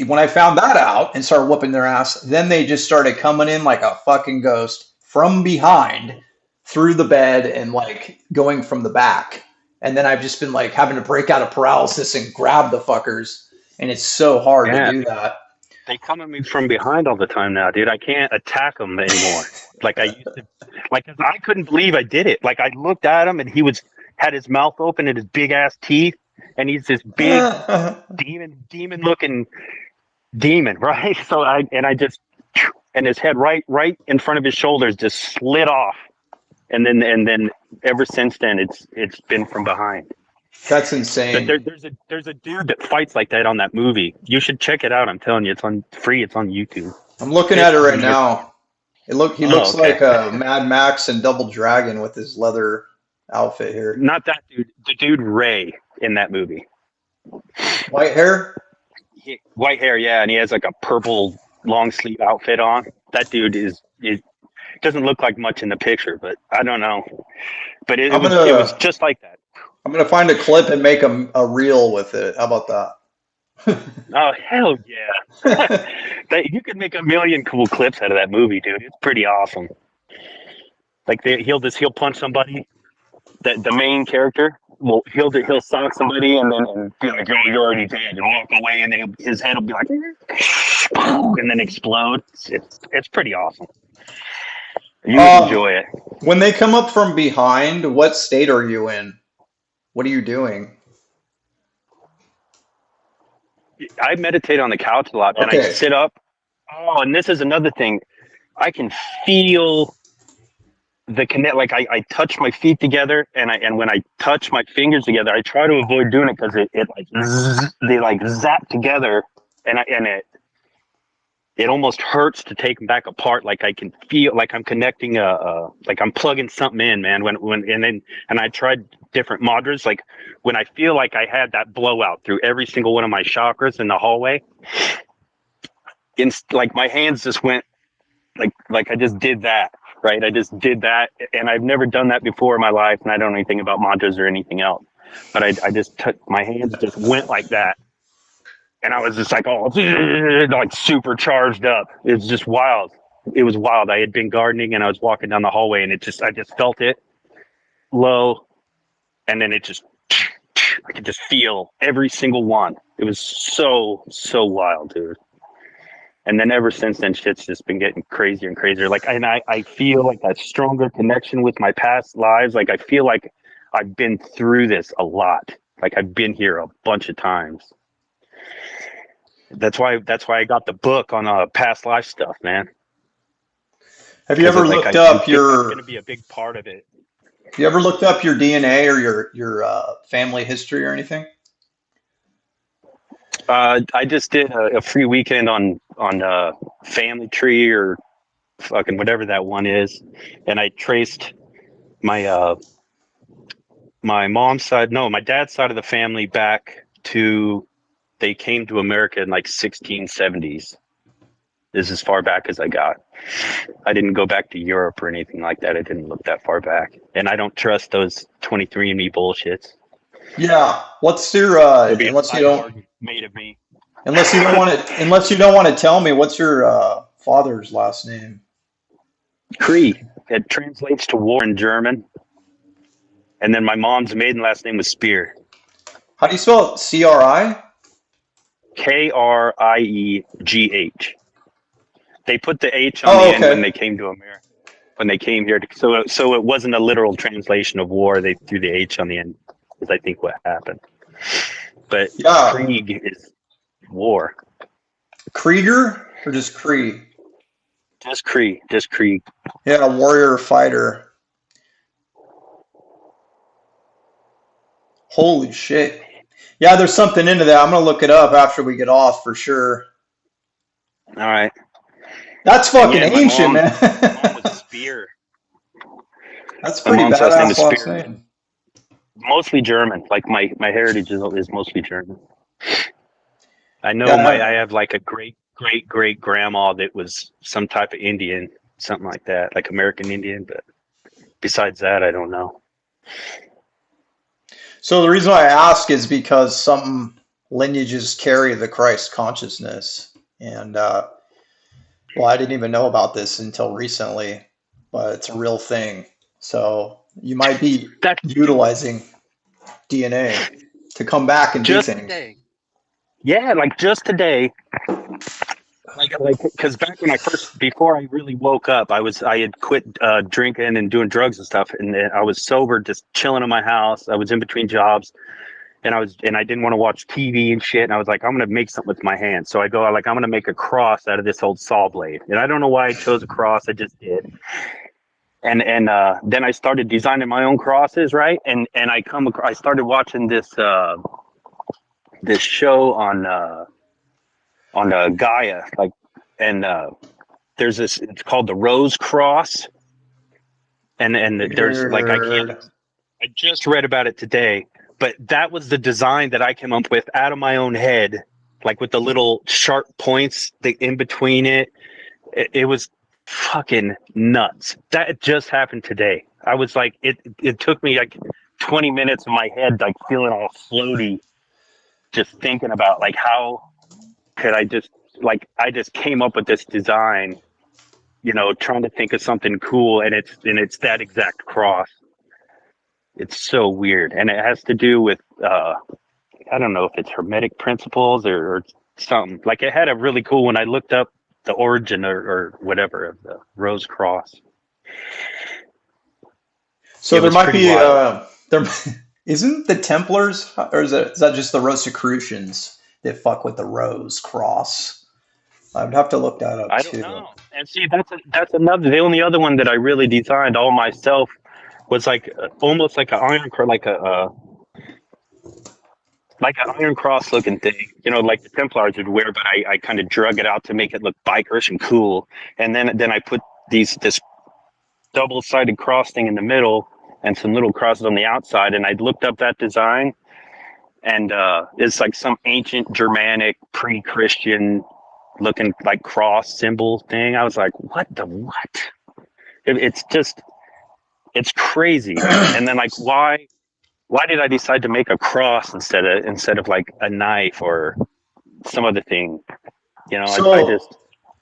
when I found that out and started whooping their ass, then they just started coming in like a fucking ghost from behind through the bed and like going from the back. And then I've just been like having to break out of paralysis and grab the fuckers. And it's so hard to yeah. do that. They come at me from behind all the time now, dude. I can't attack them anymore. Like I used to. Like I couldn't believe I did it. Like I looked at him and he had his mouth open and his big ass teeth, and he's this big demon looking demon, right? So I just, and his head right in front of his shoulders just slid off, and then ever since then it's been from behind. That's But insane. there's a dude that fights like that on that movie. You should check it out. I'm telling you, it's on free. It's on YouTube. I'm looking at it right now. He Oh, looks okay. like a Mad Max and Double Dragon with his leather outfit here. Not that dude. The dude Ray in that movie. White hair? White hair, yeah, and he has like a purple long sleeve outfit on. That dude is doesn't look like much in the picture, but I don't know. But it I'm was gonna just like that. I'm gonna find a clip and make a reel with it. How about that? Oh hell yeah! You could make a million cool clips out of that movie, dude. It's pretty awesome. Like he'll punch somebody. The main character he'll sock somebody and then be like, "Oh, you're already dead," and walk away, and then his head will be like, and then explode. It's pretty awesome. You would enjoy it. When they come up from behind, what state are you in? What are you doing? I meditate on the couch a lot, and I Okay. sit up. Oh, and this is another thing. I can feel the connect. Like I touch my feet together, and when I touch my fingers together, I try to avoid doing it because it like they like zap together, and it almost hurts to take them back apart. Like I can feel like I'm connecting like I'm plugging something in, man. And I tried different mudras. Like when I feel like I had that blowout through every single one of my chakras in the hallway, like my hands just went like I just did that, right? I just did that, and I've never done that before in my life, and I don't know anything about mantras or anything else. But I just took my hands just went like that. And I was just like, oh, like super charged up. It was just wild. It was wild. I had been gardening and I was walking down the hallway and I just felt it low. And then I could just feel every single one. It was so wild, dude. And then ever since then, shit's just been getting crazier and crazier. Like, and I feel like that stronger connection with my past lives. Like, I feel like I've been through this a lot. Like, I've been here a bunch of times. That's why I got the book on past life stuff, man. Have you ever looked up your? I'm going to be a big part of it. Have you ever looked up your DNA or your family history or anything? I just did a free weekend on Family Tree or fucking whatever that one is, and I traced my my mom's side, no, my dad's side of the family back to. They came to America in like 1670s. This is as far back as I got. I didn't go back to Europe or anything like that. I didn't look that far back. And I don't trust those 23andMe bullshits. Yeah. What's your unless you don't made of me. unless you don't want to tell me, what's your father's last name? Cree. It translates to war in German. And then my mom's maiden last name was Spear. How do you spell it? CRI? Kriegh. They put the H on the end when they came to America. When they came here, so it wasn't a literal translation of war. They threw the H on the end, is I think what happened. But Krieg is war. Krieger or just Kree? Just Krieg. Yeah, warrior fighter. Holy shit. Yeah, there's something into that. I'm going to look it up after we get off for sure. All right. That's fucking ancient, man. My mom was Spear. That's pretty badass last name. Mostly German. Like my heritage is mostly German. I know I Yeah. have like a great grandma that was some type of Indian, something like that, like American Indian. But besides that, I don't know. So the reason why I ask is because some lineages carry the Christ consciousness, and well, I didn't even know about this until recently, but it's a real thing. So you might be That utilizing DNA to come back and do just things. today. Yeah, like just today. Like, because back when I first, before I really woke up, I had quit drinking and doing drugs and stuff, and then I was sober, just chilling in my house. I was in between jobs, and I didn't want to watch TV and shit. And I was like, I'm gonna make something with my hands. So I'm gonna make a cross out of this old saw blade. And I don't know why I chose a cross. I just did. And then I started designing my own crosses, right? And I started watching this show on Gaia, like, and there's this. It's called the Rose Cross, and there's like Weird. I just read about it today, but that was the design that I came up with out of my own head, like with the little sharp points in between it. It was fucking nuts. That just happened today. I was like, it took me like 20 minutes in my head, like feeling all floaty, just thinking about like how could I just I just came up with this design, trying to think of something cool, and it's that exact cross. It's so weird, and it has to do with I don't know if it's hermetic principles or something. Like it had a really cool when I looked up the origin or whatever of the rose cross. So It there was might pretty be wild. there isn't the Templars, or is that just the Rosicrucians that fuck with the rose cross? I would have to look that up I don't too. know. And see, that's another. The only other one that I really designed all myself was like almost like an iron like an iron cross looking thing, like the Templars would wear, but I kind of drug it out to make it look bikerish and cool. And then I put this double sided cross thing in the middle and some little crosses on the outside. And I looked up that design, and it's like some ancient Germanic pre Christian looking like cross symbol thing. I was like, what the what? It's just, it's crazy. And then like, why did I decide to make a cross instead of like a knife or some other thing? I So just,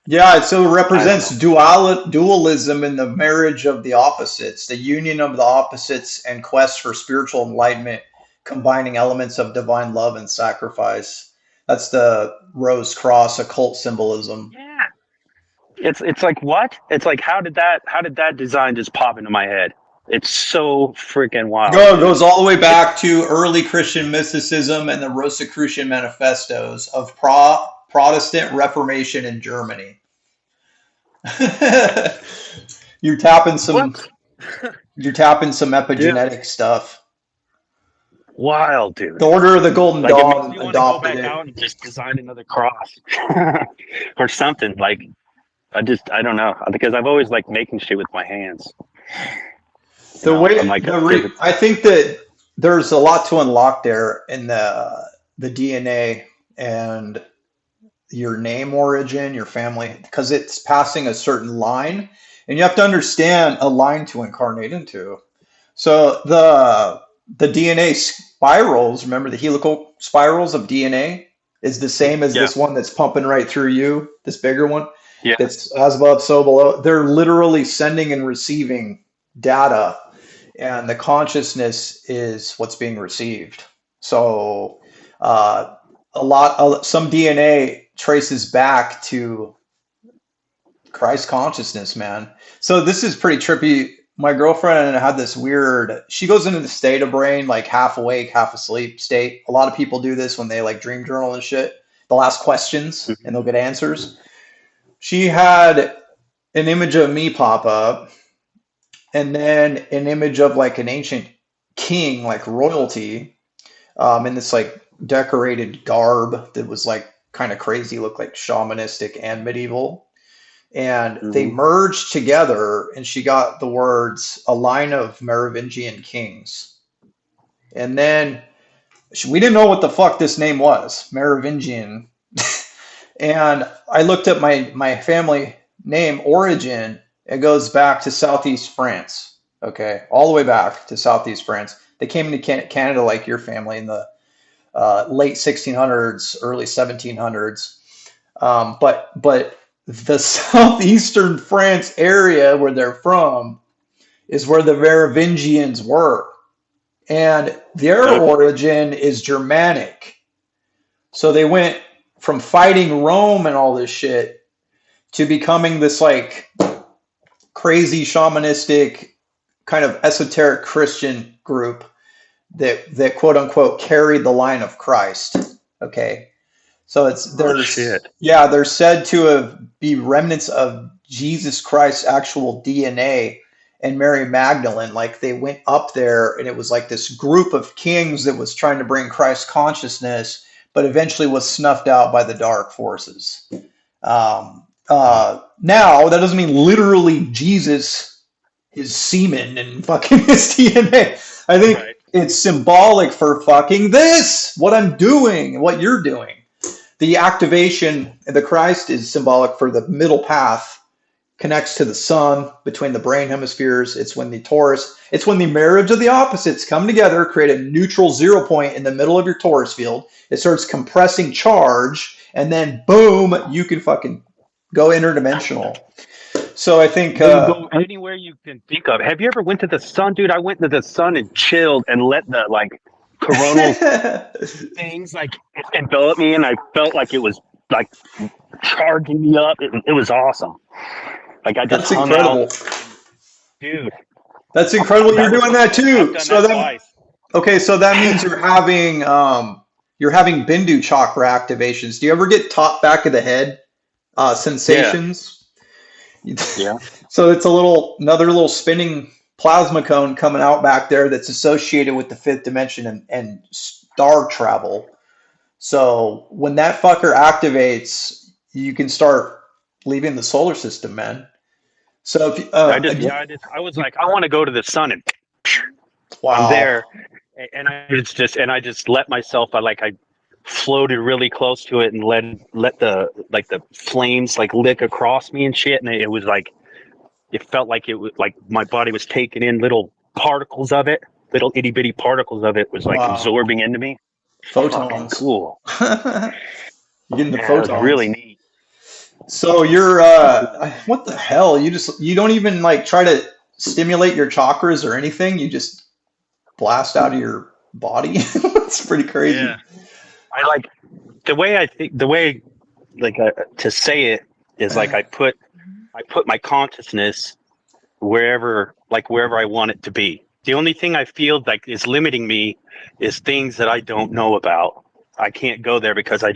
yeah, so it I don't represents know. dualism in the marriage of the opposites, the union of the opposites, and quest for spiritual enlightenment, combining elements of divine love and sacrifice. That's the rose cross occult symbolism. Yeah. It's like what? It's like how did that design just pop into my head? It's so freaking wild, It dude. goes all the way It's back to early Christian mysticism and the Rosicrucian manifestos of Protestant Reformation in Germany. you're tapping some what? you're tapping some Dude, epigenetic stuff. wild, dude. The Order of the Golden Like it makes Dawn me want to go adopted back it. out and just design another cross or something. Like I don't know because I've always liked making shit with my hands. The I'm way like a physics. I think that there's a lot to unlock there in the DNA and your name origin, your family, because it's passing a certain line, and you have to understand a line to incarnate into. So the DNA spirals, remember the helical spirals of DNA is the same as Yeah, this one that's pumping right through you, this bigger one yeah. that's as above, so below. They're literally sending and receiving data, and the consciousness is what's being received. So uh, some DNA traces back to Christ consciousness, man. So this is pretty trippy. My girlfriend had this weird, she goes into the state of brain, like half awake, half asleep state. A lot of people do this when they like dream journal and shit. They'll ask questions Mhm. and they'll get answers. She had an image of me pop up, and then an image of like an ancient king, like royalty, in this like decorated garb that was like kind of crazy, looked like shamanistic and medieval, and they Mhm. merged together, and she got the words "a line of Merovingian kings." And then we didn't know what the fuck this name was, Merovingian. And I looked up my family name origin. It goes back to Southeast France. Okay, all the way back to Southeast France. They came into Canada like your family in the late 1600s, early 1700s. But the southeastern France area where they're from is where the Merovingians were, and their Okay. origin is Germanic. So they went from fighting Rome and all this shit to becoming this like crazy shamanistic kind of esoteric Christian group that quote unquote carried the line of Christ. Okay. So Oh shit. they're said to have be remnants of Jesus Christ's actual DNA and Mary Magdalene. Like they went up there and it was like this group of kings that was trying to bring Christ consciousness, but eventually was snuffed out by the dark forces. Now that doesn't mean literally Jesus, his semen and fucking his DNA. I think Right. it's symbolic for fucking this, what I'm doing, what you're doing. The activation, the Christ is symbolic for the middle path, connects to the sun between the brain hemispheres. It's when the marriage of the opposites come together, create a neutral 0 point in the middle of your torus field. It starts compressing charge, and then boom, you can fucking go interdimensional. So I think, You can go anywhere you can think of. Have you ever went to the sun, dude? I went to the sun and chilled and let the like coronal things like envelop me, and I felt like it was like charging me up. It was awesome. Like I just that's hung out, incredible. dude. That's incredible. You're That was doing that cool. I've too. done that twice. Okay, so that means you're having Bindu chakra activations. Do you ever get top back of the head Yeah, sensations? yeah. So it's another little spinning plasma cone coming out back there that's associated with the fifth dimension and star travel. So when that fucker activates, you can start leaving the solar system, man. So if I was like, I want to go to the sun, and I'm wow, there, and I just let myself. I floated really close to it and let the flames like lick across me and shit, and it was like it felt like it was like my body was taking in little particles of it, little itty bitty particles of it was like wow, absorbing into me. Fucking photons. cool. You're getting the Yeah, it was really photons. neat. So you're what the hell? You don't even like try to stimulate your chakras or anything. You just blast out of your body. It's pretty crazy. Yeah, I like the way like to say it is like I put my consciousness wherever I want it to be. The only thing I feel like is limiting me is things that I don't know about. I can't go there because I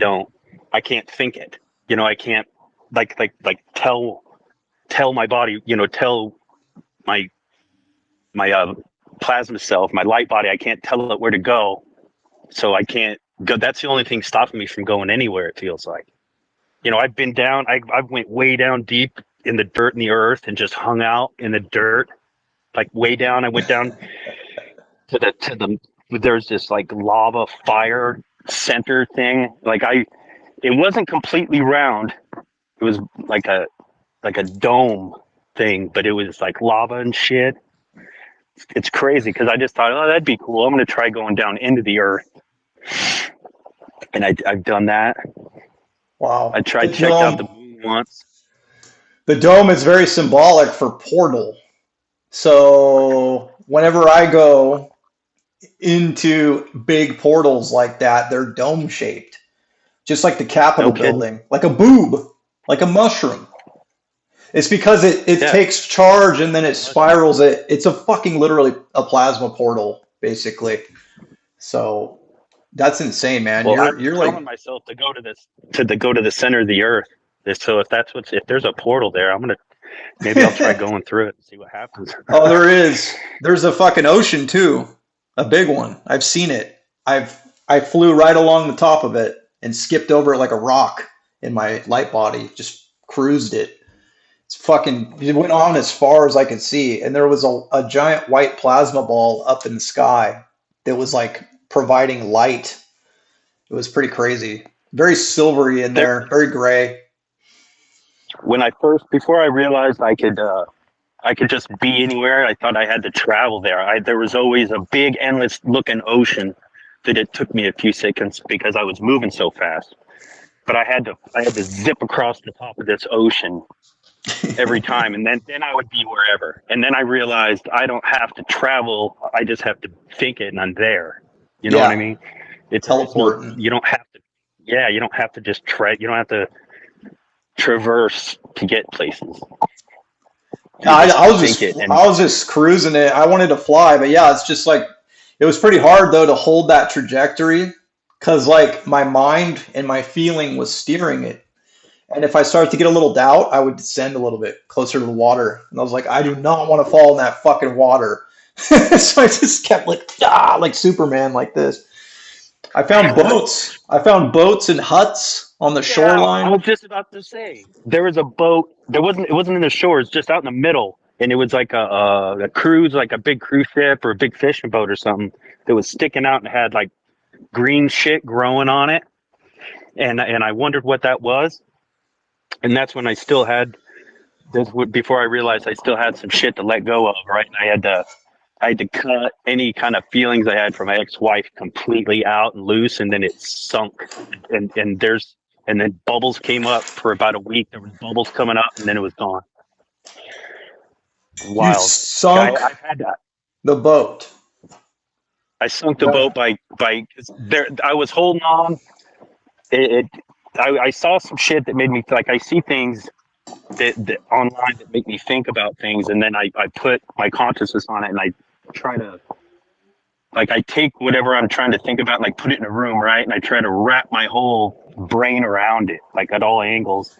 can't think it. I can't like tell my body, tell my my plasma self, my light body, I can't tell it where to go. So I can't go. That's the only thing stopping me from going anywhere, it feels like. I've been down, I went way down deep in the dirt and the earth and just hung out in the dirt, like way down. I went down to the there's this like lava fire center thing. It wasn't completely round. It was like a dome thing, but it was like lava and shit. It's crazy because I just thought, oh, that'd be cool. I'm gonna try going down into the earth, and I've done that. I Wow. tried checked out the moon once. The dome is very symbolic for portal. So whenever I go into big portals like that, they're dome shaped, just like the Capitol No kidding. building, like a boob, like a mushroom. It's because it Yeah, takes charge and then it mushroom. spirals it. It's a fucking literally a plasma portal, basically. So that's insane, man. Well, I've been You're telling like, myself to go to the center of the earth. So if there's a portal there, maybe I'll try going through it and see what happens. oh, there is. There's a fucking ocean too, a big one. I've seen it. I flew right along the top of it and skipped over it like a rock in my light body. Just cruised it. It's fucking. It went on as far as I could see, and there was a giant white plasma ball up in the sky that was like providing light. It was pretty crazy. very silvery in There, there, very gray. before I realized I could just be anywhere. I thought I had to travel there. There was always a big, endless looking ocean that it took me a few seconds because I was moving so fast. But I had to zip across the top of this ocean every time, and then I would be wherever. And then I realized I don't have to travel. I just have to think it, and I'm there. You know what I Yeah, mean? It's more. teleporting. You don't have to. Yeah, you don't have to just try. You don't have to traverse to get places. You just think it, and I was just cruising it. I wanted to fly, but yeah, it's just like it was pretty hard though to hold that trajectory because like my mind and my feeling was steering it. And if I started to get a little doubt, I would descend a little bit closer to the water. And I was like, I do not want to fall in that fucking water. So I just kept like Superman like this. I found boats. I found boats and huts on the yeah, I shoreline. was just about to say there was a boat. There wasn't. It wasn't in the shore. It's just out in the middle, and it was like a cruise, like a big cruise ship or a big fishing boat or something that was sticking out and had like green shit growing on it. And I wondered what that was. And that's when I still had this. Before I realized I still had some shit to let go of. Right, and I had to cut any kind of feelings I had from my ex-wife completely out and loose, and then it sunk. And there's and then bubbles came up for about a week. There was bubbles coming up, and then it was gone. You Wild. sunk I've had that. the boat. I sunk the Yeah. boat by there. I was holding on. It I saw some shit that made me like I see things that online that make me think about things, and then I put my consciousness on it, and I try to like I take whatever I'm trying to think about, and like put it in a room, right? And I try to wrap my whole brain around it, like at all angles.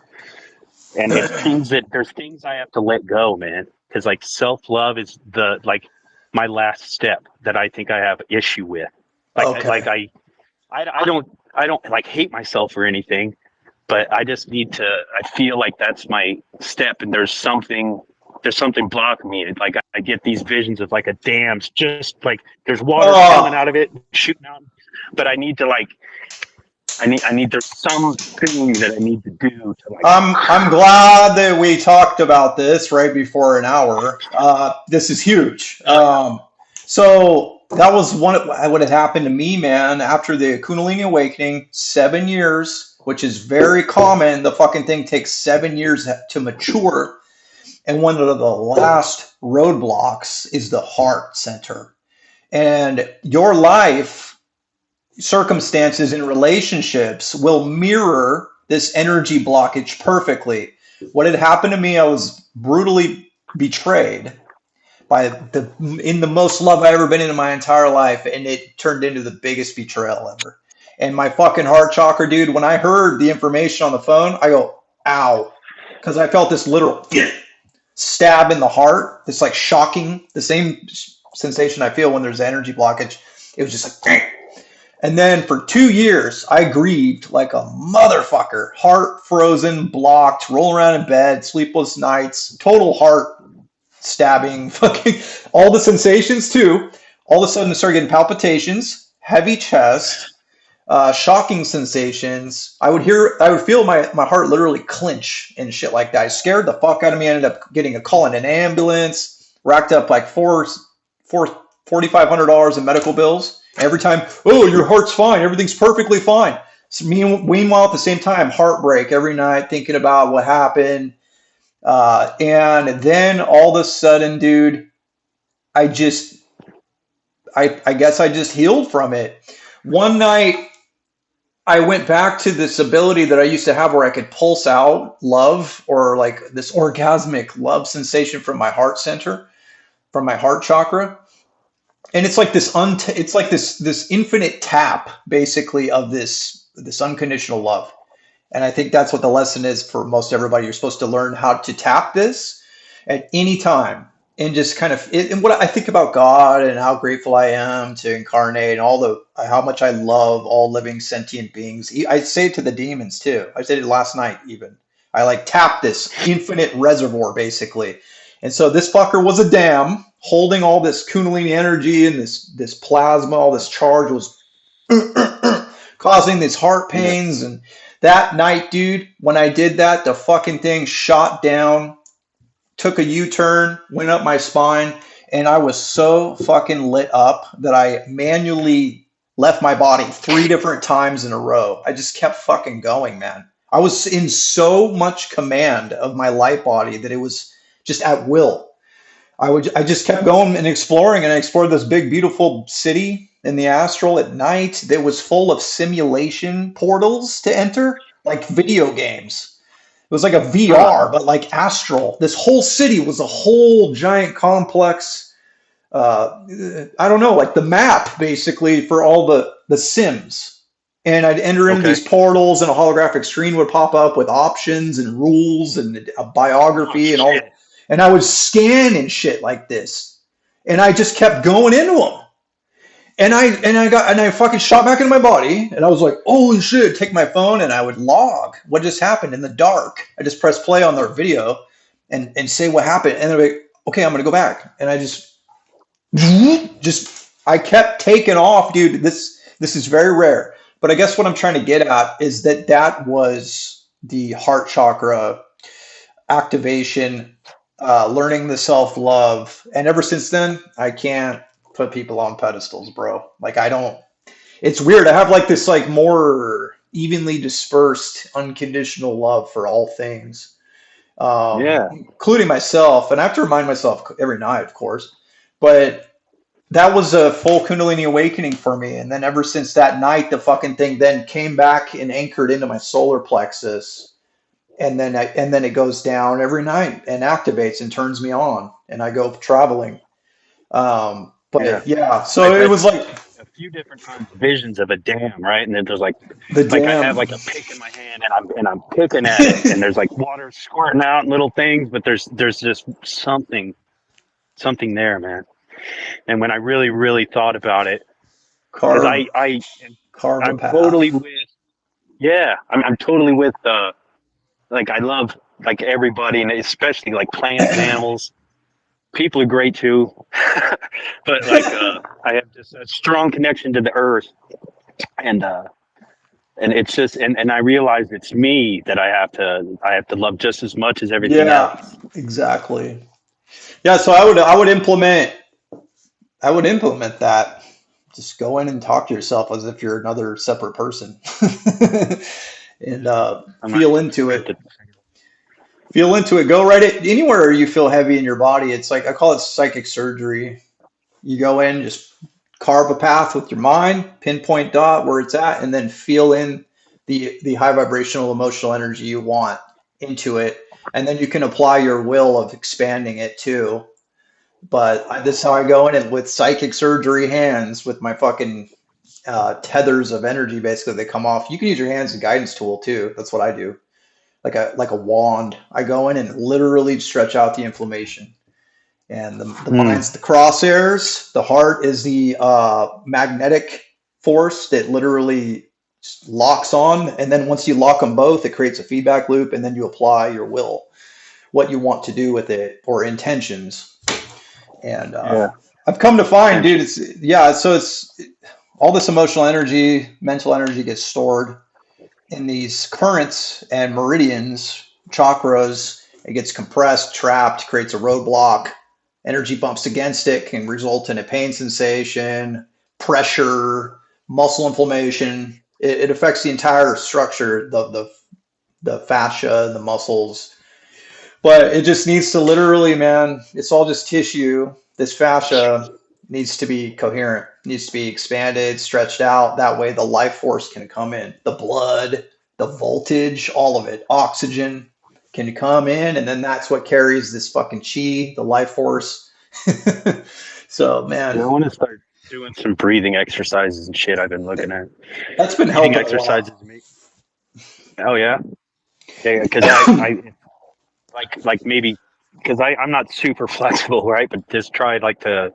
And it's things that there's things I have to let go, man. Because like self love is the like my last step that I think I have issue with. Okay. I don't like hate myself or anything, but I just need to. I feel like that's my step, and there's something blocking me. Like I get these visions of like a dam, just like there's water coming Oh, out of it, shooting out. But I need to like I need there's something that I need to do to like. I'm glad that we talked about this right before an hour. This is huge. Oh yeah. So that was what had happened to me, man. After the Kundalini awakening, 7 years, which is very common. The fucking thing takes 7 years to mature, and one of the last roadblocks is the heart center. And your life circumstances and relationships will mirror this energy blockage perfectly. What had happened to me, I was brutally betrayed by in the most love I ever been in my entire life, and it turned into the biggest betrayal ever. And my fucking heart chakra, dude, when I heard the information on the phone, I go, ow. Because I felt this literal stab in the heart. It's like shocking, the same sensation I feel when there's energy blockage. It was just like, and then for 2 years, I grieved like a motherfucker. Heart frozen, blocked, roll around in bed, sleepless nights, total heart stabbing, fucking all the sensations too. All of a sudden, I started getting palpitations, heavy chest, shocking sensations. I would feel my heart literally clench and shit like that. It scared the fuck out of me. I ended up getting a call in an ambulance, racked up like $4,500 in medical bills. Every time, oh, your heart's fine, everything's perfectly fine. So meanwhile, at the same time, heartbreak every night, thinking about what happened. And then all of a sudden, dude, I guess I just healed from it. One night, I went back to this ability that I used to have where I could pulse out love or like this orgasmic love sensation from my heart center, from my heart chakra. And it's like this infinite tap basically of this unconditional love. And I think that's what the lesson is for most everybody. You're supposed to learn how to tap this at any time and just kind of and what I think about God and how grateful I am to incarnate and how much I love all living sentient beings. I say it to the demons too. I said it last night even. I like tap this infinite reservoir basically. And so this fucker was a dam holding all this Kundalini energy and this plasma, all this charge was causing these heart Yeah. pains. And that night, dude, when I did that, the fucking thing shot down, took a U-turn, went up my spine, and I was so fucking lit up that I manually left my body 3 different times in a row. I just kept fucking going, man. I was in so much command of my light body that it was just at will. I just kept going and exploring, and I explored this big, beautiful city in the astral at night that was full of simulation portals to enter, like video games. It was like a Huh. VR, but like astral. This whole city was a whole giant complex. I don't know, like the map basically for all the Sims. And I'd enter into Okay. these portals, and a holographic screen would pop up with options and rules and a Oh biography and all. shit. And I would scan and shit like this, and I just kept going into them. And I fucking shot back into my body, and I was like, "Holy shit!" Take my phone, and I would log what just happened in the dark. I just press play on their video, and say what happened, and they're like, "Okay, I'm gonna go back," and I just I kept taking off, dude. This is very rare, but I guess what I'm trying to get at is that was the heart chakra activation, learning the self love, and ever since then, I can't put people on pedestals, bro. Like I don't. It's weird. I have like this like more evenly dispersed, unconditional love for all things, Yeah. including myself, and I have to remind myself every night, of course. But that was a full Kundalini awakening for me, and then ever since that night, the fucking thing then came back and anchored into my solar plexus, and then it goes down every night and activates and turns me on, and I go traveling. Yeah. But yeah, so I've it had was like a few different times visions of a dam, right? And then there's the like I dam. have like a pick in my hand, and I'm picking at it, and there's like water squirting out and little things, but there's just something there, man. And when I really thought about it, because carve carve a I'm totally path. with, yeah, I'm totally with like I love like everybody, and especially like plants and animals. People are great too, but like I have just a strong connection to the earth, and it's just and I realize it's me that I have to love just as much as everything Yeah, else. exactly. Yeah, so I would implement that. Just go in and talk to yourself as if you're another separate person, and I might feel have to into script it. it. Feel into it. Go right it anywhere you feel heavy in your body. It's like I call it psychic surgery. You go in, just carve a path with your mind, pinpoint dot where it's at, and then feel in the high vibrational emotional energy you want into it, and then you can apply your will of expanding it too. But this is how I go in it with psychic surgery hands with my fucking tethers of energy. Basically, they come off. You can use your hands as a guidance tool too. That's what I do, like a wand. I go in and literally stretch out the inflammation. And the Hmm. mind's the crosshairs. The heart is the magnetic force that literally locks on. And then once you lock them both, it creates a feedback loop. And then you apply your will, what you want to do with it, or intentions. And Yeah. I've come to find, dude, Attention. it's, yeah, so it's all this emotional energy, mental energy gets stored in these currents and meridians, chakras. It gets compressed, trapped, creates a roadblock. Energy bumps against it, can result in a pain sensation, pressure, muscle inflammation. It affects the entire structure, the fascia, the muscles. But it just needs to literally, man, it's all just tissue. This fascia needs to be coherent, needs to be expanded, stretched out. That way the life force can come in. The blood, the voltage, all of it, oxygen can come in, and then that's what carries this fucking chi, the life force. So, Yeah, I man, want to start doing some breathing exercises and shit. I've been looking at that's been breathing helping a lot. exercises. Oh yeah, yeah. Because I like maybe because I'm not super flexible, right? But just try like to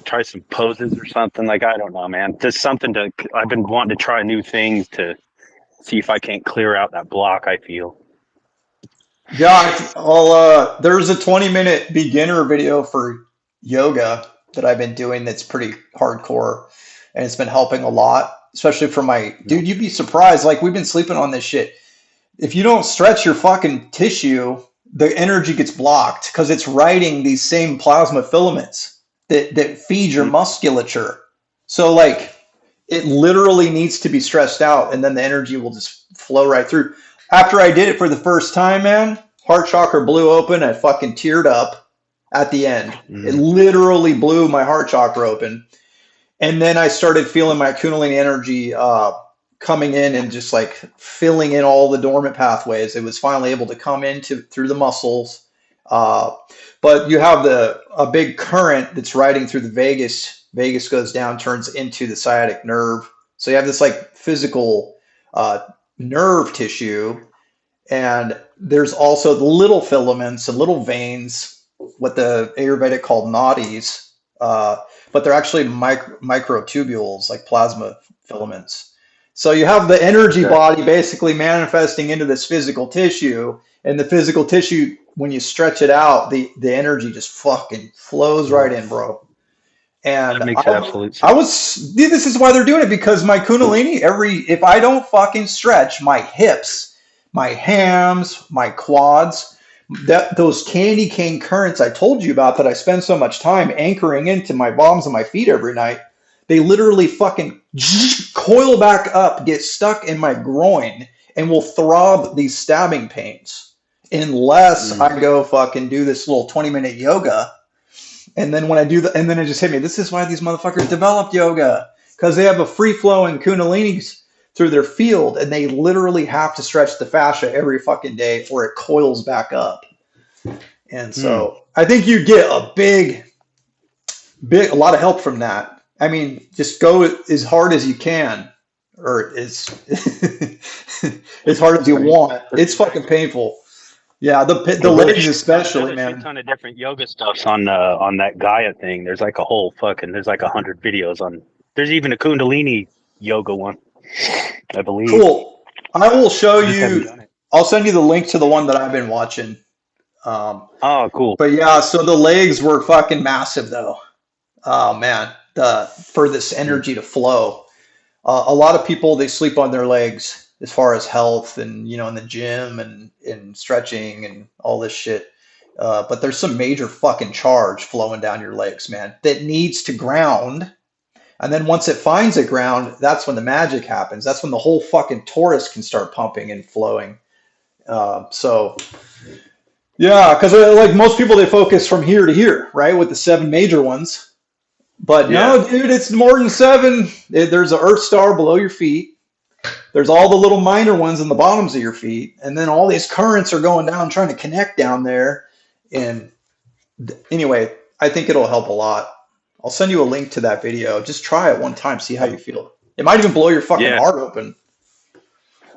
try some poses or something. Like I don't know, man. Just something to. I've been wanting to try new things to see if I can't clear out that block I feel. Yeah, there's a 20-minute beginner video for yoga that I've been doing that's pretty hardcore, and it's been helping a lot. especially for my No. dude. You'd be surprised. Like we've been sleeping on this shit. If you don't stretch your fucking tissue, the energy gets blocked because it's writing these same plasma filaments that feed your Mm. musculature. So like it literally needs to be stretched out, and then the energy will just flow right through. After I did it for the first time, man, heart chakra blew open. I fucking teared up at the end. It Mm. literally blew my heart chakra open. And then I started feeling my Kundalini energy coming in and just like filling in all the dormant pathways. It was finally able to come into through the muscles. Uh, but you have a big current that's riding through the vagus. Vagus goes down, turns into the sciatic nerve. So you have this like physical nerve tissue, and there's also the little filaments and little veins, what the Ayurvedic called nadis, but they're actually microtubules, like plasma filaments. So you have the energy Okay. body basically manifesting into this physical tissue, and the physical tissue, when you stretch it out, the energy just fucking flows right in, bro. And That makes absolute I sense. was, dude, this is why they're doing it, because my Kundalini, if I don't fucking stretch my hips, my hams, my quads, those candy cane currents I told you about that I spend so much time anchoring into my palms and my feet every night, they literally fucking coil back up, get stuck in my groin, and will throb these stabbing pains unless Mm. I go fucking do this little 20-minute yoga. And then when I do that, and then it just hit me. This is why these motherfuckers developed yoga, because they have a free flowing Kundalini through their field, and they literally have to stretch the fascia every fucking day, or it coils back up. And Mm. so I think you get a lot of help from that. I mean, just go as hard as you can, or as as hard as you want. It's fucking painful. Yeah, the legs especially, There's a shit man. ton of different yoga stuffs on that Gaia thing. There's like a whole fucking there's like 100 videos on. There's even a Kundalini yoga one, I believe. Cool. I will show I just haven't you. done it. I'll send you the link to the one that I've been watching. Um, Oh, cool. but yeah, so the legs were fucking massive though. Oh man, the for this Mm. energy to flow. A lot of people they sleep on their legs as far as health and in the gym and stretching and all this shit. But there's some major fucking charge flowing down your legs, man, that needs to ground. And then once it finds a ground, that's when the magic happens. That's when the whole fucking torus can start pumping and flowing. So yeah, because like most people, they focus from here to here, right, with the seven major ones. But Yeah. no, dude, it's more than seven. There's an Earth star below your feet. There's all the little minor ones in the bottoms of your feet, and then all these currents are going down, trying to connect down there. And anyway, I think it'll help a lot. I'll send you a link to that video. Just try it one time, see how you feel. It might even blow your fucking Yeah, heart open.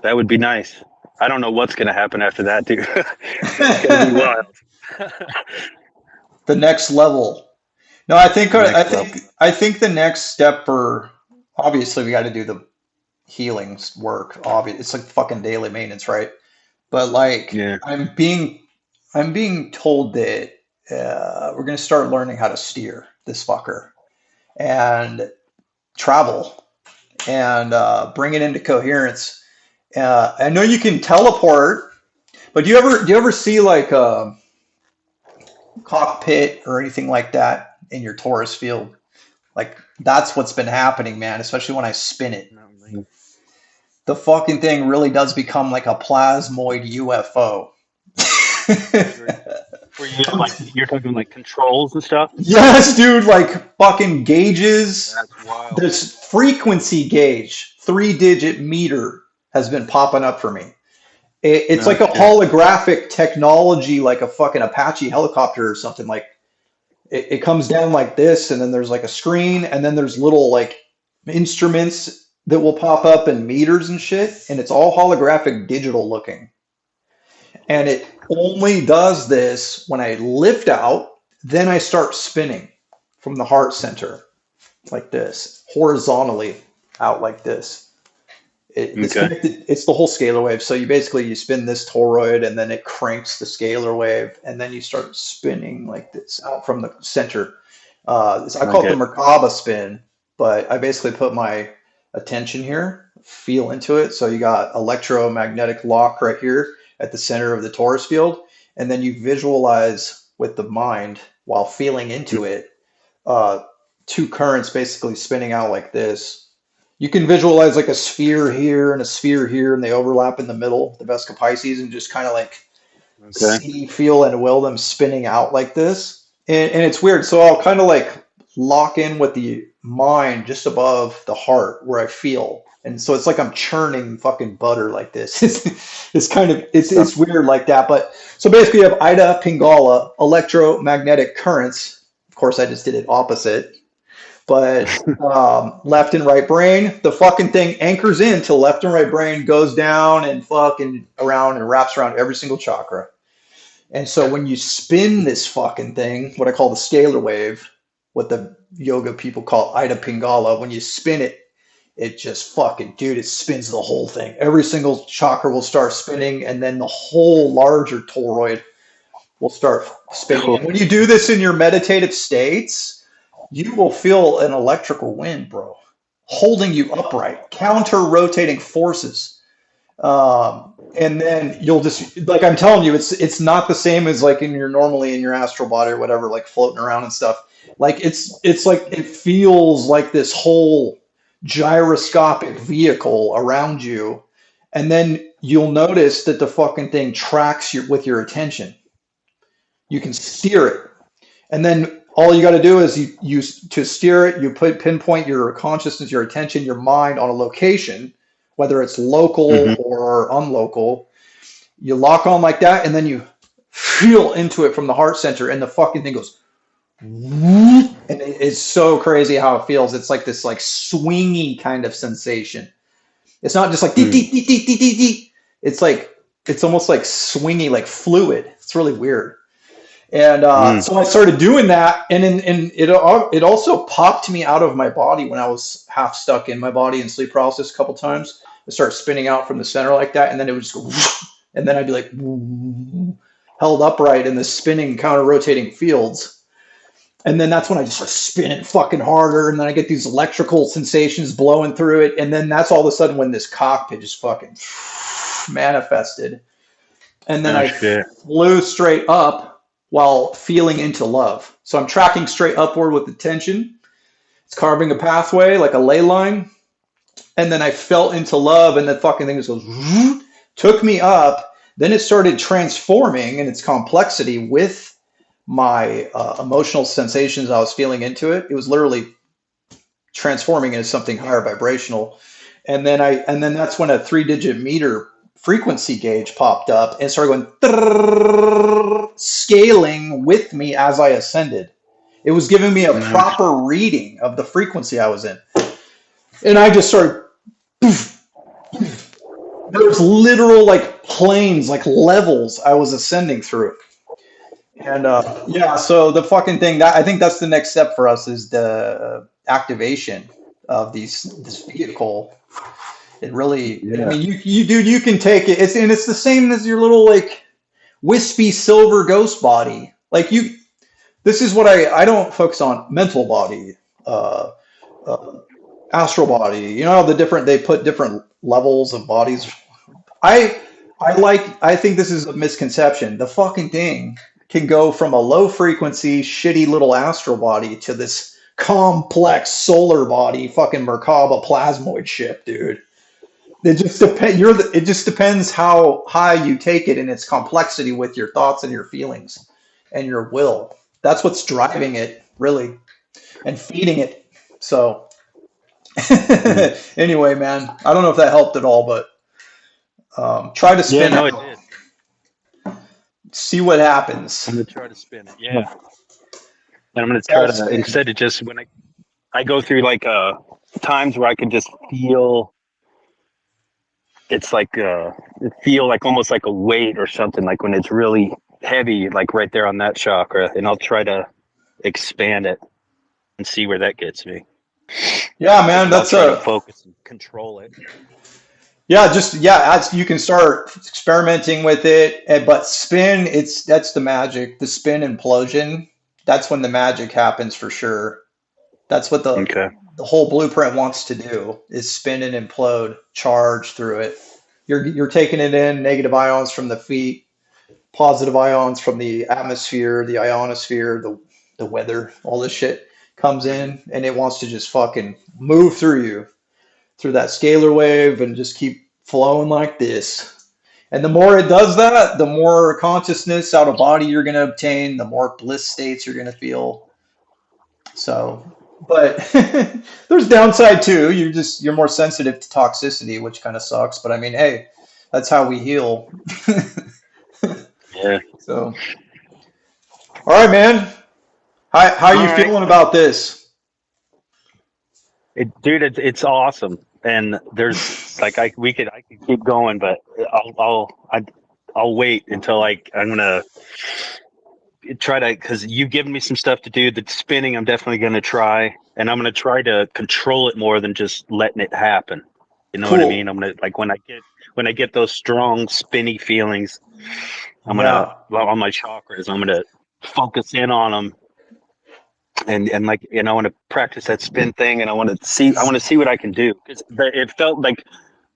that would be nice. I don't know what's gonna happen after that, dude. It's gonna be wild. The next level. No, I think I Next level. think I think the next step for obviously we got to do the healings work. Obviously, it's like fucking daily maintenance, right? But like Yeah. I'm being told that we're gonna start learning how to steer this fucker and travel and bring it into coherence. I know you can teleport, but do you ever see like a cockpit or anything like that in your torus field? Like that's what's been happening, man. Especially when I spin it, Not really. the fucking thing really does become like a plasmoid UFO. Where you're talking like controls and stuff. Yes, dude, like fucking gauges. That's wild. This frequency gauge, 3-digit meter has been popping up for me. It's No like a shit. holographic technology, like a fucking Apache helicopter or something. Like it comes down like this, and then there's like a screen, and then there's little like instruments that will pop up and meters and shit, and it's all holographic digital looking. And it only does this when I lift out, then I start spinning from the heart center like this, horizontally out like this. It's Okay. connected, it's the whole scalar wave. So you spin this toroid and then it cranks the scalar wave and then you start spinning like this out from the center. I call it Okay. the Merkaba spin, but I basically put my attention here, feel into it. So you got electromagnetic lock right here at the center of the torus field, and then you visualize with the mind while feeling into it, uh, two currents basically spinning out like this. You can visualize like a sphere here and a sphere here, and they overlap in the middle, the Vesica Pisces, and just kind of like Okay. see, feel, and will them spinning out like this. And it's weird. So I'll kind of like lock in with the mind just above the heart where I feel. And so it's like I'm churning fucking butter like this. It's kind of, it's weird like that. But so basically you have Ida Pingala, electromagnetic currents. Of course, I just did it opposite. But left and right brain, the fucking thing anchors in till left and right brain goes down and fucking around and wraps around every single chakra. And so when you spin this fucking thing, what I call the scalar wave, what the yoga people call Ida Pingala, when you spin it, it just fucking, dude, it spins the whole thing. Every single chakra will start spinning, and then the whole larger toroid will start spinning. Cool. And when you do this in your meditative states, you will feel an electrical wind, bro, holding you upright, counter rotating forces. And then you'll just, like I'm telling you, it's not the same as like in your normally in your astral body or whatever, like floating around and stuff. Like it's like it feels like this whole gyroscopic vehicle around you, and then you'll notice that the fucking thing tracks you with your attention. You can steer it, and then all you got to do is you to steer it. You pinpoint your consciousness, your attention, your mind on a location, whether it's local or unlocal. You lock on like that, and then you feel into it from the heart center, and the fucking thing goes, and it's so crazy how it feels. It's like this like swingy kind of sensation. It's not just like dee, dee, dee, dee, dee, dee, dee. It's like it's almost like swingy, like fluid. It's really weird. And so I started doing that, and it also popped me out of my body when I was half stuck in my body in sleep paralysis a couple times. It started spinning out from the center like that, and then it would just go, and then I'd be like held upright in the spinning, counter-rotating fields. And then that's when I just start spinning fucking harder, and then I get these electrical sensations blowing through it, and then that's all of a sudden when this cockpit just fucking manifested. And then I flew straight up while feeling into love. So I'm tracking straight upward with the tension. It's carving a pathway like a ley line. And then I felt into love, and the fucking thing just goes, took me up. Then it started transforming in its complexity with my emotional sensations I was feeling into it. It was literally transforming into something higher vibrational. And then that's when a 3-digit meter frequency gauge popped up and started going scaling with me as I ascended. It was giving me a proper reading of the frequency I was in. And I just started, there was literal like planes, like levels I was ascending through. And so the fucking thing, that I think that's the next step for us is the activation of this vehicle. It really, I mean, you can take it. It's the same as your little like wispy silver ghost body. Like this is what I don't focus on mental body, astral body. You know, they put different levels of bodies. I think this is a misconception. The fucking thing can go from a low frequency, shitty little astral body to this complex solar body, fucking Merkaba plasmoid ship, dude. It just depends how high you take it in its complexity with your thoughts and your feelings and your will. That's what's driving it, really, and feeding it. So anyway, man, I don't know if that helped at all, but try to spin it. it did. See what happens. I'm going to try to spin it. Yeah. And I'm going to try to, instead of just when I go through like times where I can just feel, it's like, feel like almost like a weight or something, like when it's really heavy, like right there on that chakra. And I'll try to expand it and see where that gets me. Yeah, man, that's to focus and control it. Yeah, you can start experimenting with it, but spin, that's the magic. The spin implosion, that's when the magic happens for sure. That's what Okay. the whole blueprint wants to do is spin and implode, charge through it. You're taking it in, negative ions from the feet, positive ions from the atmosphere, the ionosphere, the weather, all this shit comes in and it wants to just fucking move through you, through that scalar wave and just keep flowing like this. And the more it does that, the more consciousness out of body you're going to obtain, the more bliss states you're going to feel. So, but there's downside too. You're more sensitive to toxicity, which kind of sucks. But I mean, hey, that's how we heal. Yeah. So, all right, man. How All you right. feeling about this? Dude, it's awesome. And there's like I could keep going, but I'll wait until I'm gonna try to, because you've given me some stuff to do. The spinning, I'm definitely gonna try, and I'm gonna try to control it more than just letting it happen. You know what I mean? Cool. I'm gonna like when I get those strong spinny feelings, I'm gonna Yeah. well, on my chakras. I'm gonna focus in on them, and like I want to practice that spin thing, and I want to see what I can do, because it felt like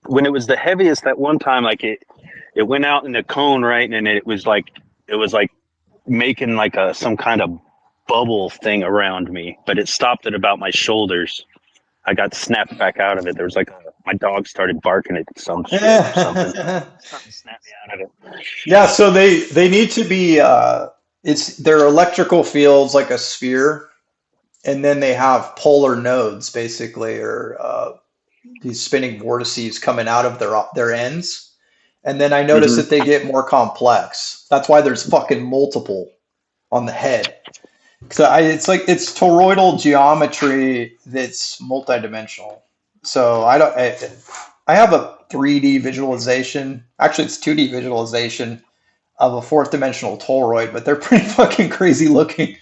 when it was the heaviest that one time, like it went out in the cone, right, and it was like making like some kind of bubble thing around me, but it stopped at about my shoulders. I got snapped back out of it. There was my dog started barking at some shit or something. Something snapped me out of it. Yeah, so they need to be it's their electrical fields like a sphere, and then they have polar nodes basically, or these spinning vortices coming out of their ends. And then I notice Hmm. that they get more complex. That's why there's fucking multiple on the head. So it's toroidal geometry that's multidimensional. So I have a 3D visualization. Actually, it's 2D visualization of a fourth dimensional toroid, but they're pretty fucking crazy looking.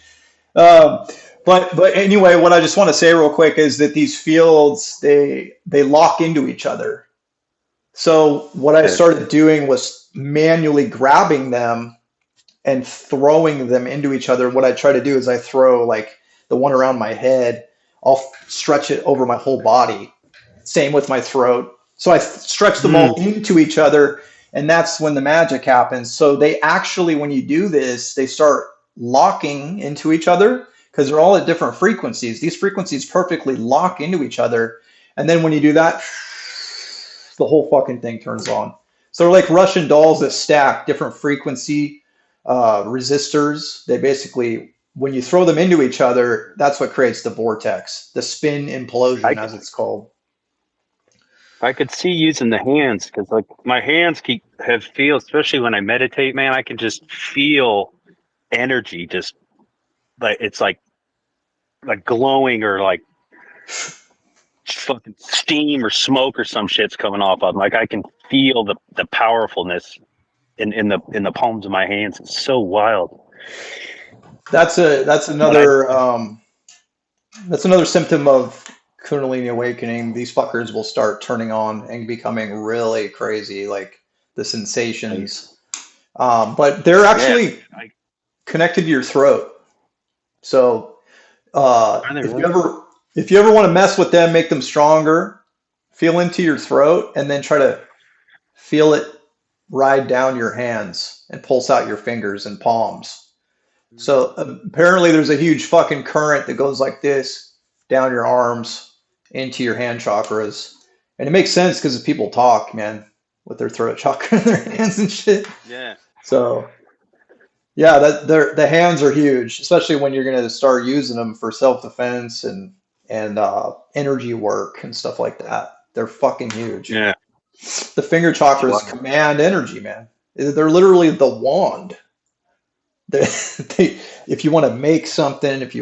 Um, but anyway, what I just want to say real quick is that these fields they lock into each other. So what I Okay. started doing was manually grabbing them and throwing them into each other. What I try to do is I throw like the one around my head, I'll stretch it over my whole body. Same with my throat. So I stretch them all Mm. into each other, and that's when the magic happens. So they actually, when you do this, they start locking into each other because they're all at different frequencies. These frequencies perfectly lock into each other. And then when you do that, the whole fucking thing turns on. So they're like Russian dolls that stack different frequency resistors. They basically, when you throw them into each other, that's what creates the vortex, the spin I implosion, as it's called. I could see using the hands, because like my hands have feel, especially when I meditate, man. I can just feel energy, just like it's like glowing, or like fucking steam or smoke or some shit's coming off of them. Like I can feel the powerfulness in the palms of my hands. It's so wild. That's When I that's another symptom of Kundalini awakening. These fuckers will start turning on and becoming really crazy, like the like, sensations. But they're yeah, actually I connected to your throat. So are they if you really? ever want to mess with them, make them stronger, feel into your throat, and then try to feel it ride down your hands and pulse out your fingers and palms. So apparently there's a huge fucking current that goes like this down your arms into your hand chakras. And it makes sense because people talk, man, with their throat chakra in their hands and shit. Yeah. So yeah, the hands are huge, especially when you're gonna start using them for self-defense and energy work and stuff like that. They're fucking huge. Yeah. The finger It's chakras wild. command energy, man. They're literally the wand. They, if you want to make something, if you